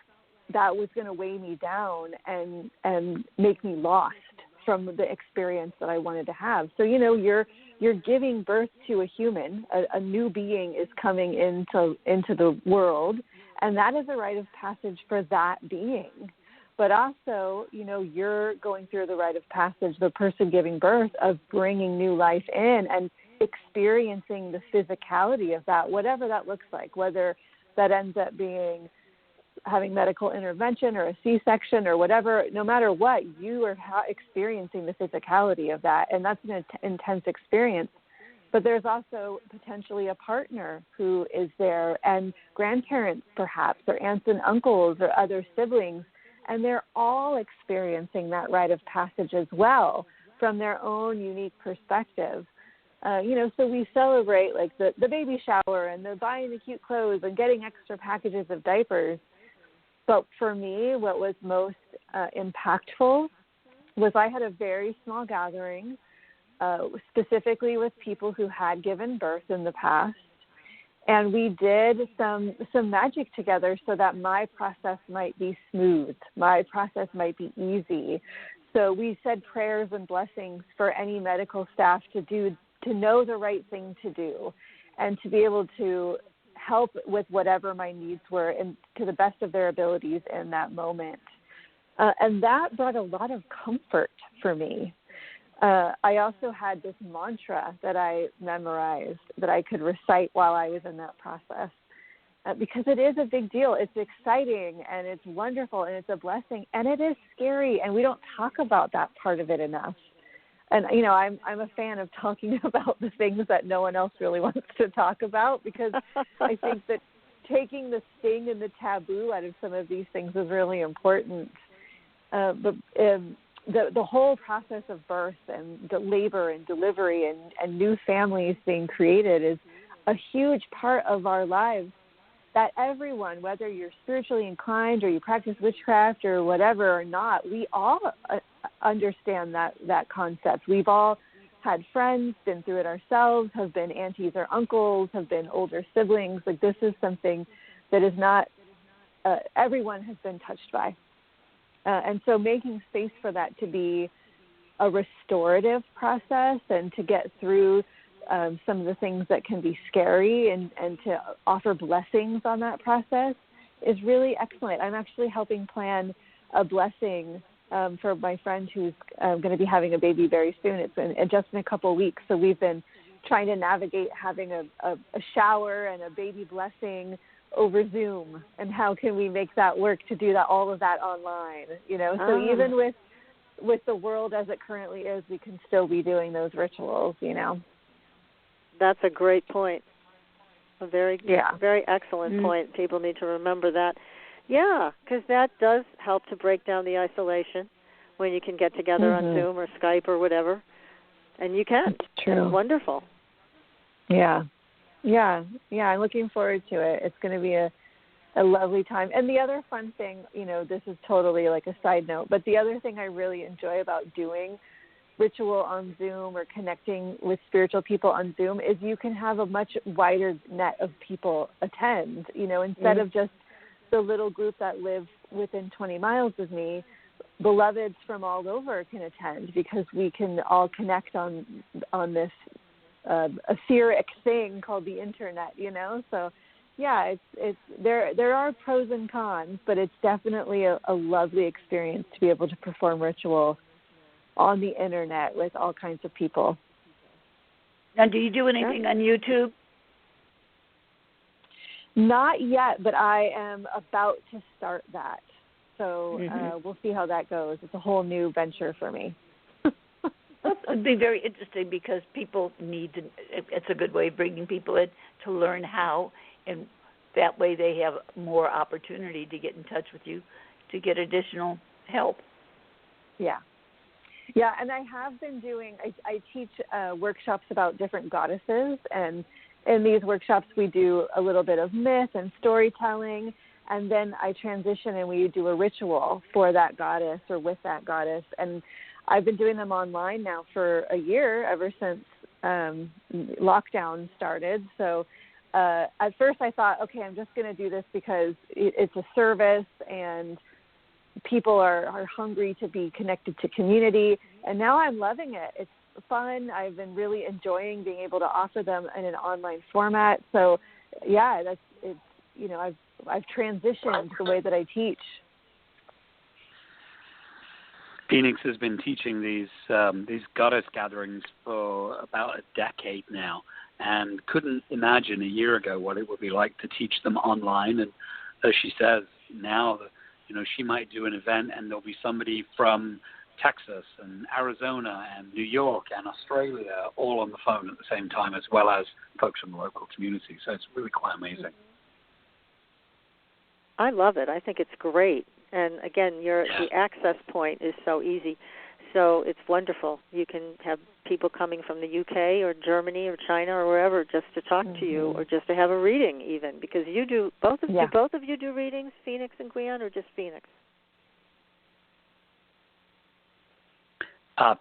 Speaker 1: that was going to weigh me down and make me lost from the experience that I wanted to have. So, you're giving birth to a human, a new being is coming into the world, and that is a rite of passage for that being. But also, you're going through the rite of passage, the person giving birth, of bringing new life in and experiencing the physicality of that, whatever that looks like, whether that ends up being having medical intervention or a C-section or whatever, no matter what, you are experiencing the physicality of that, and that's an intense experience. But there's also potentially a partner who is there, and grandparents perhaps, or aunts and uncles or other siblings, and they're all experiencing that rite of passage as well from their own unique perspective. So we celebrate like the baby shower and the buying the cute clothes and getting extra packages of diapers. But for me, what was most impactful was I had a very small gathering, specifically with people who had given birth in the past. And we did some magic together so that my process might be smooth, my process might be easy. So we said prayers and blessings for any medical staff to know the right thing to do and to be able to help with whatever my needs were and to the best of their abilities in that moment. And that brought a lot of comfort for me. I also had this mantra that I memorized that I could recite while I was in that process because it is a big deal. It's exciting and it's wonderful and it's a blessing and it is scary, and we don't talk about that part of it enough. And, I'm a fan of talking about the things that no one else really wants to talk about because I think that taking the sting and the taboo out of some of these things is really important. But the whole process of birth and the labor and delivery and new families being created is a huge part of our lives that everyone, whether you're spiritually inclined or you practice witchcraft or whatever or not, we all understand that concept. We've all had friends, been through it ourselves, have been aunties or uncles, have been older siblings. Like this is something that is not, everyone has been touched by. And so making space for that to be a restorative process and to get through some of the things that can be scary and to offer blessings on that process is really excellent. I'm actually helping plan a blessing for my friend who's going to be having a baby very soon. It's just in a couple of weeks. So we've been trying to navigate having a shower and a baby blessing over Zoom, and how can we make that work to do that, all of that online, So even with the world as it currently is, we can still be doing those rituals,
Speaker 3: That's a great point. A very excellent point. People need to remember that. Yeah, because that does help to break down the isolation when you can get together on Zoom or Skype or whatever. And you can.
Speaker 1: That's true.
Speaker 3: It's wonderful.
Speaker 1: Yeah. I'm looking forward to it. It's going to be a lovely time. And the other fun thing, this is totally like a side note, but the other thing I really enjoy about doing ritual on Zoom or connecting with spiritual people on Zoom is you can have a much wider net of people attend, instead of just the little group that live within 20 miles of me. Beloveds from all over can attend because we can all connect on this etheric thing called the internet, So, yeah, it's there are pros and cons, but it's definitely a lovely experience to be able to perform ritual on the internet with all kinds of people.
Speaker 4: Now, do you do anything on YouTube?
Speaker 1: Not yet, but I am about to start that. So we'll see how that goes. It's a whole new venture for me.
Speaker 4: It'd be very interesting because people need to, it's a good way of bringing people in to learn how, and that way they have more opportunity to get in touch with you to get additional help.
Speaker 1: Yeah. Yeah, and I have been doing, I teach workshops about different goddesses, and in these workshops we do a little bit of myth and storytelling, and then I transition and we do a ritual for that goddess or with that goddess. And I've been doing them online now for a year, ever since lockdown started. So at first I thought, okay, I'm just going to do this because it's a service and people are hungry to be connected to community. And now I'm loving it. It's fun. I've been really enjoying being able to offer them in an online format. So yeah, I've transitioned the way that I teach.
Speaker 5: Phoenix has been teaching these goddess gatherings for about a decade now, and couldn't imagine a year ago what it would be like to teach them online. And as she says, now, she might do an event and there'll be somebody from Texas and Arizona and New York and Australia all on the phone at the same time, as well as folks from the local community. So it's really quite amazing.
Speaker 3: I love it. I think it's great. And again, the access point is so easy. So it's wonderful. You can have people coming from the UK or Germany or China or wherever just to talk to you, or just to have a reading even, because you do both of you do readings, Phoenix and Gwion, or just Phoenix?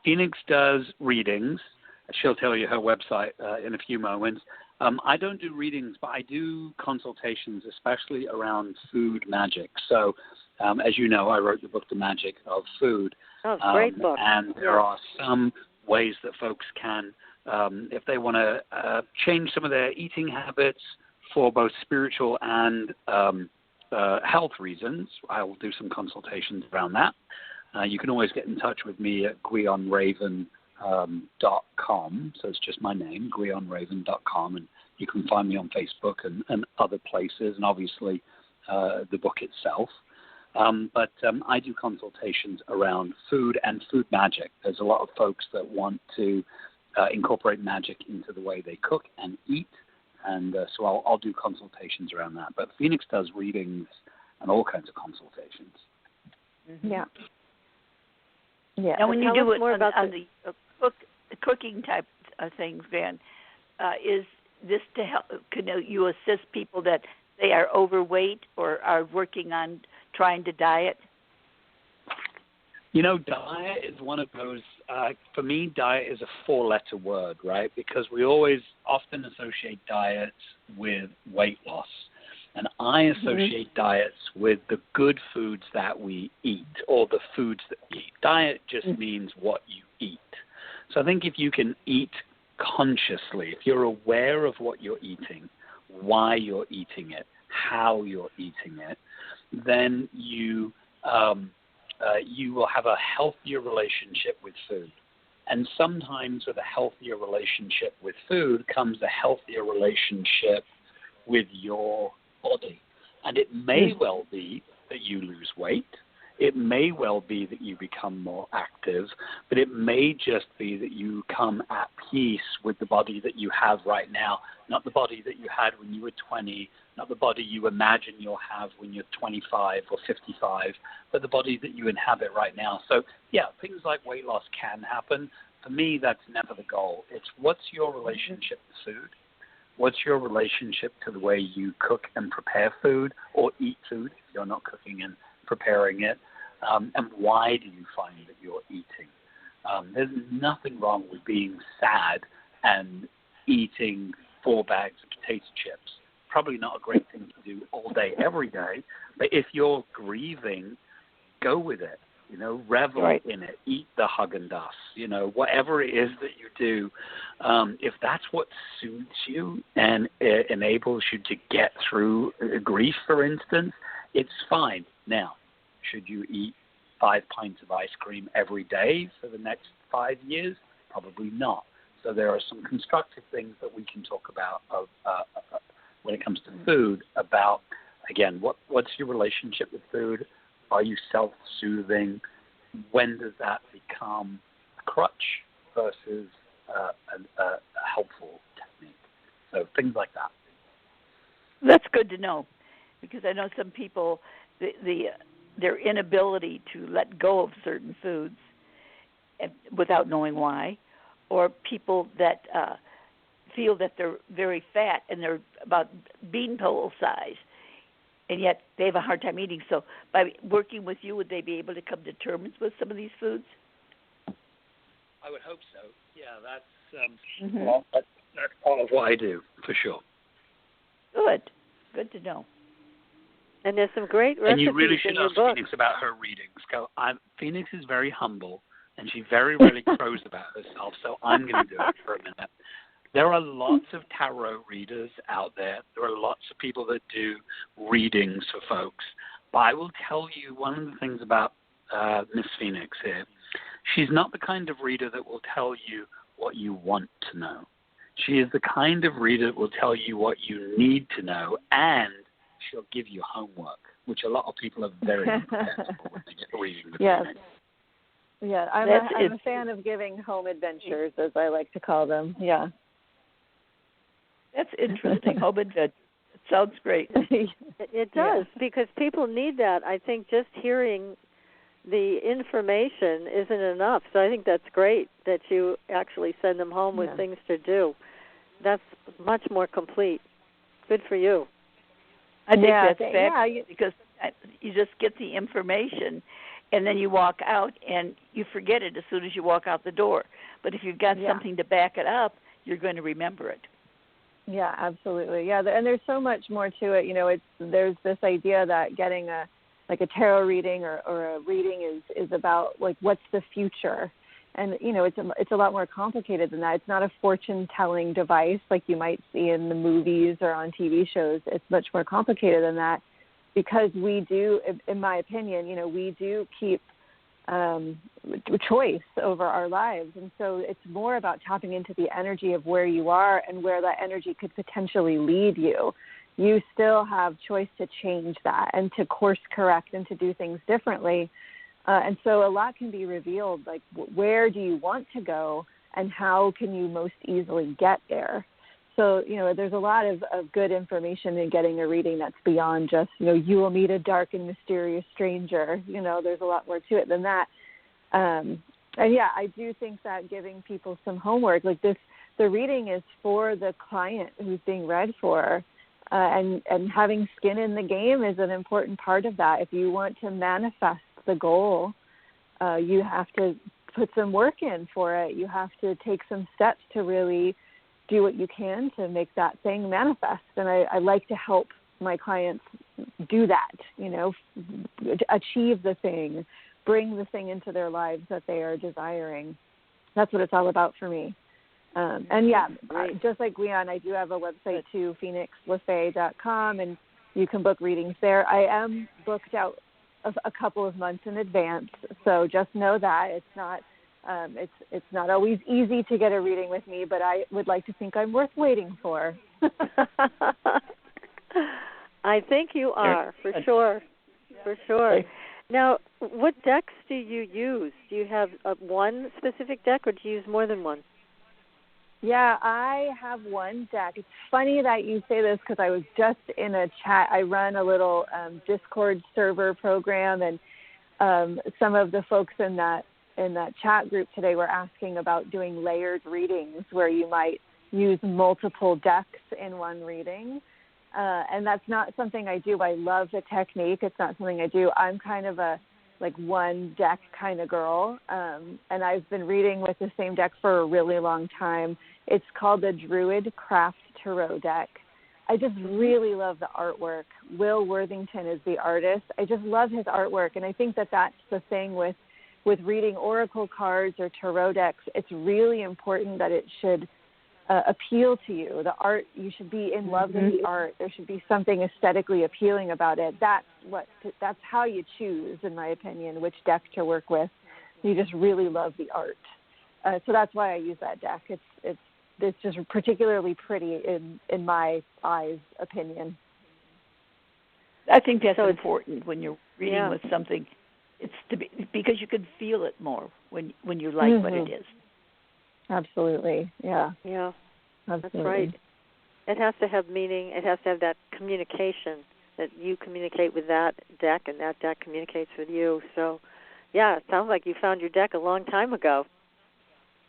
Speaker 5: Phoenix does readings. She'll tell you her website in a few moments. I don't do readings, but I do consultations, especially around food magic. So, as you know, I wrote the book, The Magic of Food.
Speaker 3: Oh, great book.
Speaker 5: And there are some ways that folks can, if they want to change some of their eating habits for both spiritual and health reasons, I will do some consultations around that. You can always get in touch with me at gwionraven.com. So it's just my name, gwionraven.com, and you can find me on Facebook and other places, and obviously the book itself. But I do consultations around food and food magic. There's a lot of folks that want to incorporate magic into the way they cook and eat, and so I'll do consultations around that. But Phoenix does readings and all kinds of consultations.
Speaker 1: Mm-hmm. Yeah. Yeah.
Speaker 4: And when you do it on the cooking type of things, Van, is this to help? Can you assist people that they are overweight or are working on trying to diet?
Speaker 5: Diet is one of those, for me, diet is a 4-letter word, right? Because we always often associate diets with weight loss. And I associate diets with the good foods that we eat, or the foods that we eat. Diet just means what you eat. So I think if you can eat consciously, if you're aware of what you're eating, why you're eating it, how you're eating it, then you will have a healthier relationship with food. And sometimes with a healthier relationship with food comes a healthier relationship with your body. And it may well be that you lose weight. It may well be that you become more active, but it may just be that you come at peace with the body that you have right now, not the body that you had when you were 20, not the body you imagine you'll have when you're 25 or 55, but the body that you inhabit right now. So, yeah, things like weight loss can happen. For me, that's never the goal. It's what's your relationship to food? What's your relationship to the way you cook and prepare food, or eat food if you're not cooking and preparing it? And why do you find that you're eating? There's nothing wrong with being sad and eating 4 bags of potato chips. Probably not a great thing to do all day, every day. But if you're grieving, go with it. Revel in it. Eat the Haagen-Dazs. Whatever it is that you do, if that's what soothes you and it enables you to get through grief, for instance, it's fine. Now, should you eat 5 pints of ice cream every day for the next 5 years? Probably not. So there are some constructive things that we can talk about when it comes to food about, again, what's your relationship with food? Are you self-soothing? When does that become a crutch versus a helpful technique? So things like that.
Speaker 4: That's good to know, because I know some people, their inability to let go of certain foods without knowing why, or people that feel that they're very fat and they're about beanpole size, and yet they have a hard time eating. So by working with you, would they be able to come to terms with some of these foods?
Speaker 5: I would hope so. Yeah, that's part of what I do, for sure. Good to know.
Speaker 3: And there's some great recipes
Speaker 5: in your book. And you really should ask Phoenix about her readings. Phoenix is very humble, and she very rarely crows about herself, so I'm going to do it for a minute. There are lots of tarot readers out there. There are lots of people that do readings for folks. But I will tell you one of the things about Miss Phoenix here She's not the kind of reader that will tell you what you want to know. She is the kind of reader that will tell you what you need to know, and she'll give you homework, which a lot of people are very incomprehensible when they get reading with Phoenix.
Speaker 1: Yeah, I'm a fan of giving home adventures, as I like to call them. Yeah.
Speaker 4: That's interesting. Home adventure. It sounds great.
Speaker 3: It does, because people need that. I think just hearing the information isn't enough. So I think that's great that you actually send them home with things to do. That's much more complete. Good for you.
Speaker 4: I think that's fabulous because you just get the information and then you walk out and you forget it as soon as you walk out the door. But if you've got something to back it up, you're going to remember it.
Speaker 1: Yeah, absolutely. Yeah, and there's so much more to it. You know, there's this idea that getting a tarot reading or a reading is about like what's the future, and you know it's a lot more complicated than that. It's not a fortune telling device like you might see in the movies or on TV shows. It's much more complicated than that, because we do, in my opinion, you know, we do keep choice over our lives, and so it's more about tapping into the energy of where you are and where that energy could potentially lead you. You still have choice to change that and to course correct and to do things differently. And so a lot can be revealed, like where do you want to go and how can you most easily get there? So, you know, there's a lot of good information in getting a reading that's beyond just, you know, you will meet a dark and mysterious stranger. You know, there's a lot more to it than that. And yeah, I do think that giving people some homework, like the reading is for the client who's being read for. And having skin in the game is an important part of that. If you want to manifest the goal, you have to put some work in for it. You have to take some steps to really do what you can to make that thing manifest. And I like to help my clients do that, you know, achieve the thing, bring the thing into their lives that they are desiring. That's what it's all about for me. And yeah, just like Gwion, I do have a website too, phoenixlefay.com, and you can book readings there. I am booked out a couple of months in advance, so just know that it's not always easy to get a reading with me, but I would like to think I'm worth waiting for.
Speaker 3: I think you are, for sure. For sure. Now, what decks do you use? Do you have one specific deck, or do you use more than one?
Speaker 1: Yeah, I have one deck. It's funny that you say this because I was just in a chat. I run a little Discord server program, and some of the folks in that chat group today were asking about doing layered readings where you might use multiple decks in one reading. And that's not something I do. I love the technique. It's not something I do. I'm kind of a one deck kind of girl. And I've been reading with the same deck for a really long time. It's called the Druid Craft Tarot deck. I just really love the artwork. Will Worthington is the artist. I just love his artwork. And I think that that's the thing with reading oracle cards or tarot decks. It's really important that it should appeal to you. The art, you should be in love with the art. There should be something aesthetically appealing about it. That's how you choose, in my opinion, which deck to work with. You just really love the art. So that's why I use that deck. It's just particularly pretty in my eyes opinion.
Speaker 4: I think that's important when you're reading with something. It's to be, because you can feel it more when you like what it is.
Speaker 1: Absolutely. Yeah.
Speaker 3: Yeah.
Speaker 1: Absolutely.
Speaker 3: That's right. It has to have meaning. It has to have that communication, that you communicate with that deck and that deck communicates with you. So, yeah, it sounds like you found your deck a long time ago.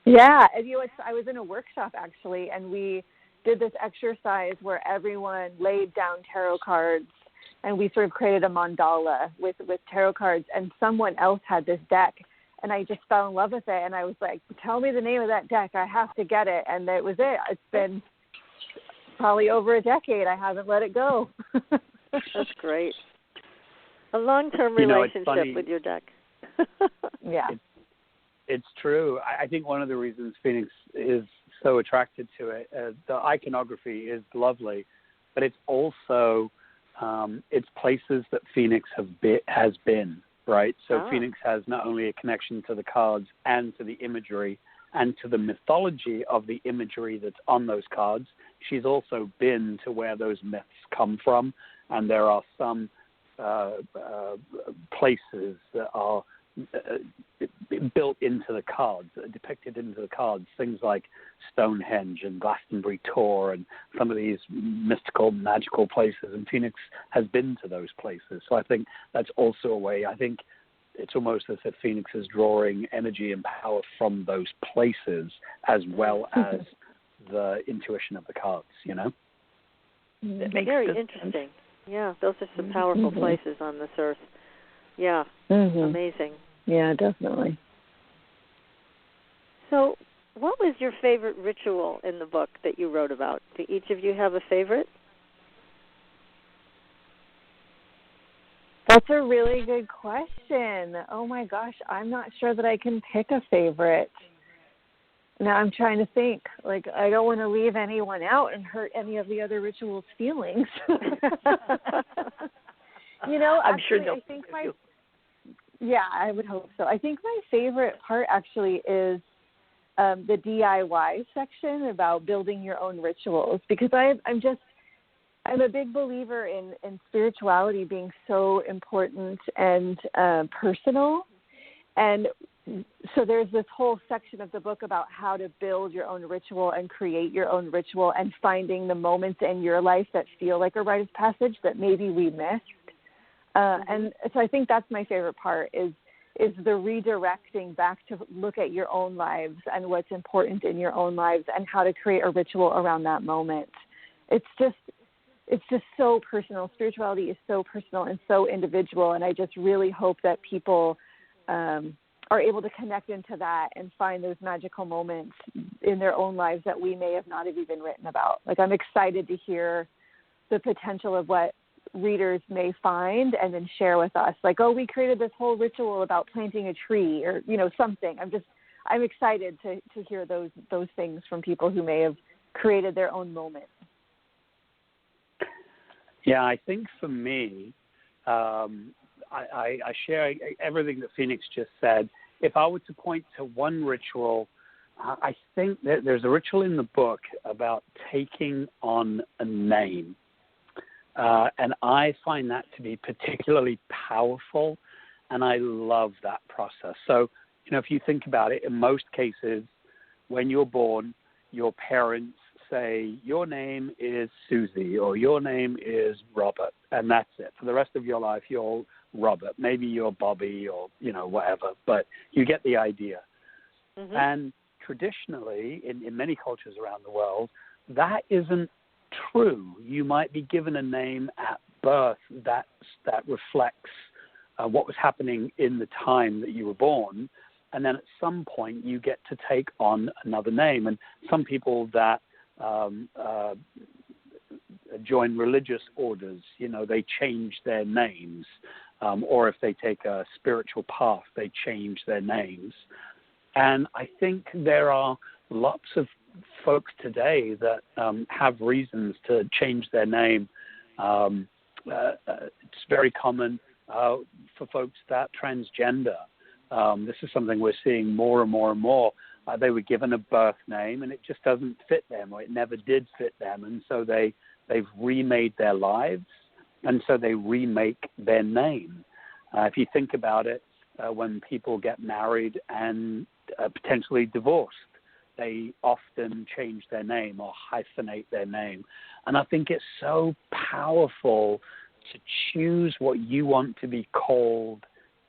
Speaker 1: Yeah. And, I was in a workshop, actually, and we did this exercise where everyone laid down tarot cards, and we sort of created a mandala with tarot cards, and someone else had this deck. And I just fell in love with it, and I was like, tell me the name of that deck. I have to get it. And that was it. It's been probably over a decade. I haven't let it go.
Speaker 3: That's great. A long-term relationship with your deck.
Speaker 1: Yeah.
Speaker 5: It's true. I think one of the reasons Phoenix is so attracted to it, the iconography is lovely, but it's also it's places that Phoenix has been. right? So Phoenix has not only a connection to the cards and to the imagery and to the mythology of the imagery that's on those cards. She's also been to where those myths come from, and there are some places that are built into the cards, depicted into the cards, things like Stonehenge and Glastonbury Tor and some of these mystical, magical places, and Phoenix has been to those places. So I think that's also a way. I think it's almost as if Phoenix is drawing energy and power from those places as well as the intuition of the cards, you know?
Speaker 3: Very interesting. Yeah, those are some powerful places on this earth. Yeah, amazing.
Speaker 1: Yeah, definitely.
Speaker 3: So what was your favorite ritual in the book that you wrote about? Do each of you have a favorite?
Speaker 1: That's a really good question. Oh, my gosh, I'm not sure that I can pick a favorite. Now I'm trying to think. Like, I don't want to leave anyone out and hurt any of the other rituals' feelings. You know,
Speaker 4: I'm
Speaker 1: actually,
Speaker 4: sure
Speaker 1: I think yeah, I would hope so. I think my favorite part actually is the DIY section about building your own rituals, because I'm a big believer in spirituality being so important and personal. And so there's this whole section of the book about how to build your own ritual and create your own ritual and finding the moments in your life that feel like a rite of passage that maybe we missed. And so I think that's my favorite part is the redirecting back to look at your own lives and what's important in your own lives and how to create a ritual around that moment. It's just so personal. Spirituality is so personal and so individual, and I just really hope that people are able to connect into that and find those magical moments in their own lives that we may have not have even written about. Like, I'm excited to hear the potential of what readers may find and then share with us. Like, oh, we created this whole ritual about planting a tree, or, you know, something. I'm excited to hear those things from people who may have created their own moment.
Speaker 5: Yeah, I think for me, I share everything that Phoenix just said. If I were to point to one ritual, I think that there's a ritual in the book about taking on a name. And I find that to be particularly powerful, and I love that process. So, you know, if you think about it, in most cases, when you're born, your parents say, your name is Susie, or your name is Robert, and that's it. For the rest of your life, you're Robert. Maybe you're Bobby, or, you know, whatever, but you get the idea. And traditionally, in many cultures around the world, that isn't true. You might be given a name at birth that reflects what was happening in the time that you were born, and then at some point you get to take on another name. And some people that join religious orders, you know, they change their names, or if they take a spiritual path, they change their names. And I think there are lots of folks today that have reasons to change their name. It's very common for folks that transgender. This is something we're seeing more and more and more. They were given a birth name and it just doesn't fit them, or it never did fit them, and so they've remade their lives, and so they remake their name. If you think about it, when people get married and potentially divorced, they often change their name or hyphenate their name. And I think it's so powerful to choose what you want to be called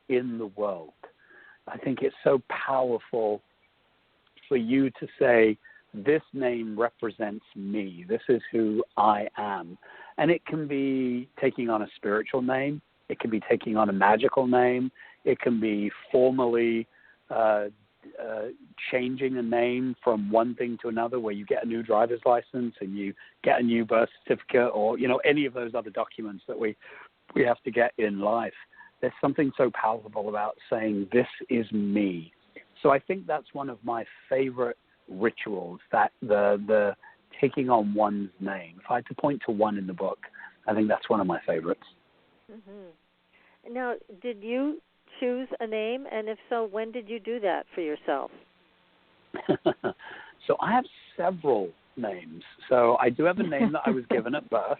Speaker 5: in the world. I think it's so powerful for you to say, this name represents me. This is who I am. And it can be taking on a spiritual name. It can be taking on a magical name. It can be formally changing a name from one thing to another, where you get a new driver's license and you get a new birth certificate, or, you know, any of those other documents that we have to get in life. There's something so powerful about saying, this is me. So I think that's one of my favorite rituals, that the taking on one's name. If I had to point to one in the book, I think that's one of my favorites.
Speaker 3: Now, did you choose a name? And if so, when did you do that for yourself?
Speaker 5: So I have several names. So I do have a name that I was given at birth.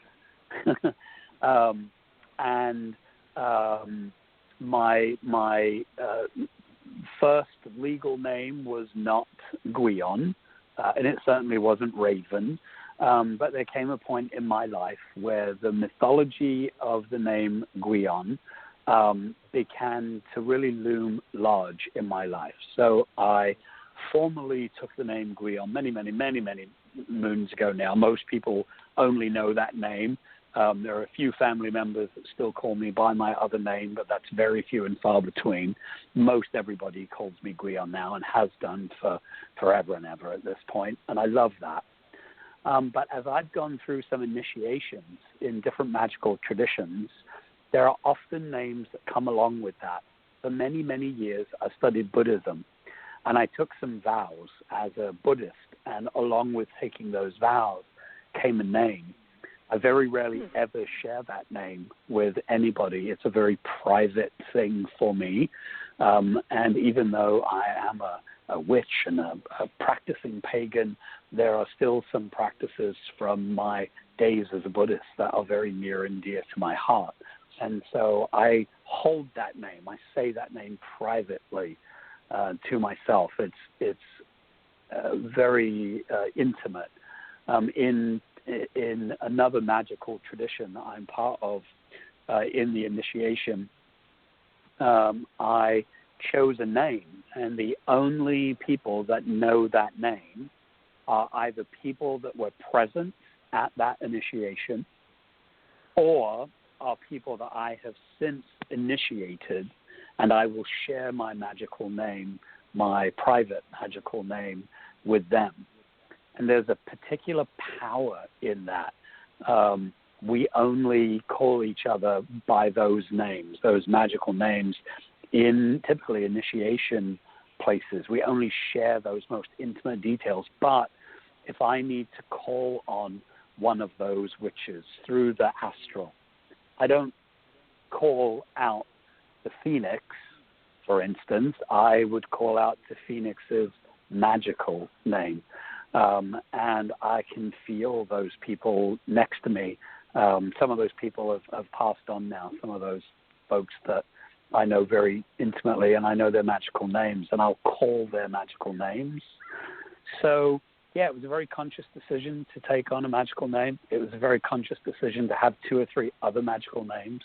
Speaker 5: My first legal name was not Gwion, and it certainly wasn't Raven. But there came a point in my life where the mythology of the name Gwion began to really loom large in my life. So I formally took the name Gwion many moons ago now. Most people only know that name. There are a few family members that still call me by my other name, but that's very few and far between. Most everybody calls me Gwion now and has done for forever and ever at this point, and I love that. But as I've gone through some initiations in different magical traditions, there are often names that come along with that. For many years, I studied Buddhism, and I took some vows as a Buddhist, and along with taking those vows came a name. I very rarely ever share that name with anybody. It's a very private thing for me. And even though I am a witch and a practicing pagan, there are still some practices from my days as a Buddhist that are very near and dear to my heart. And so I hold that name. I say that name privately to myself. It's very intimate. In another magical tradition that I'm part of, in the initiation, I chose a name, and the only people that know that name are either people that were present at that initiation or are people that I have since initiated, and I will share my magical name, my private magical name, with them. And there's a particular power in that. We only call each other by those names, those magical names, in typically initiation places. We only share those most intimate details. But if I need to call on one of those witches through the astral, I don't call out the Phoenix, for instance. I would call out the Phoenix's magical name. And I can feel those people next to me. Some of those people have passed on now, some of those folks that I know very intimately, and I know their magical names, and I'll call their magical names. So, yeah, it was a very conscious decision to take on a magical name. It was a very conscious decision to have 2 or 3 other magical names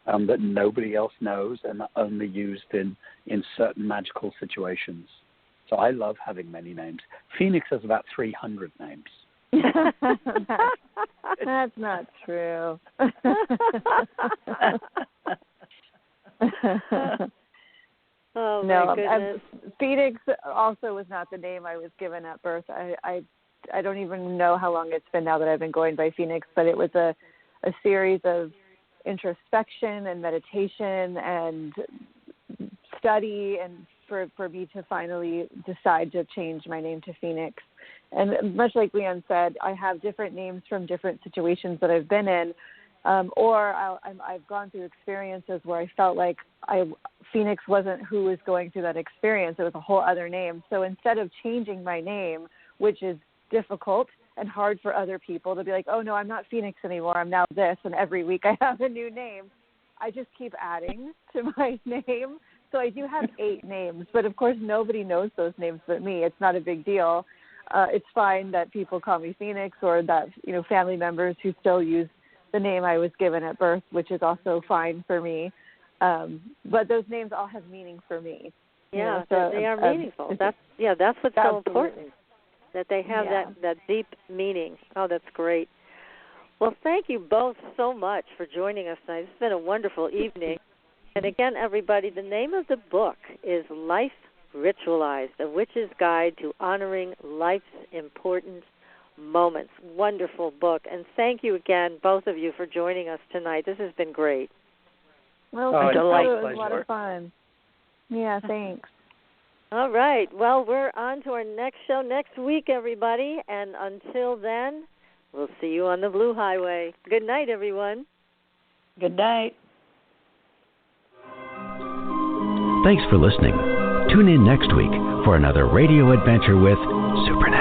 Speaker 5: that nobody else knows and are only used in certain magical situations. So I love having many names. Phoenix has about 300 names.
Speaker 1: That's not true.
Speaker 3: Oh,
Speaker 1: no,
Speaker 3: my goodness.
Speaker 1: Phoenix also was not the name I was given at birth. I don't even know how long it's been now that I've been going by Phoenix, but it was a series of introspection and meditation and study, and for me to finally decide to change my name to Phoenix. And much like Gwion said, I have different names from different situations that I've been in, or I've gone through experiences where I felt like Phoenix wasn't who was going through that experience. It was a whole other name. So instead of changing my name, which is difficult and hard for other people to be like, oh, no, I'm not Phoenix anymore, I'm now this, and every week I have a new name, I just keep adding to my name. So I do have 8 names, but of course nobody knows those names but me. It's not a big deal. It's fine that people call me Phoenix, or that, family members who still use the name I was given at birth, which is also fine for me. But those names all have meaning for me.
Speaker 3: Yeah, so they are meaningful. That's what's so important, that they have that deep meaning. Oh, that's great. Well, thank you both so much for joining us tonight. It's been a wonderful evening. And again, everybody, the name of the book is Life Ritualized, A Witch's Guide to Honoring Life's Important Moments. Wonderful book. And thank you again, both of you, for joining us tonight. This has been great.
Speaker 1: Well, it was a lot of fun. Yeah, thanks.
Speaker 3: All right. Well, we're on to our next show next week, everybody. And until then, we'll see you on the Blue Highway. Good night, everyone.
Speaker 4: Good night.
Speaker 2: Thanks for listening. Tune in next week for another radio adventure with Supernatural.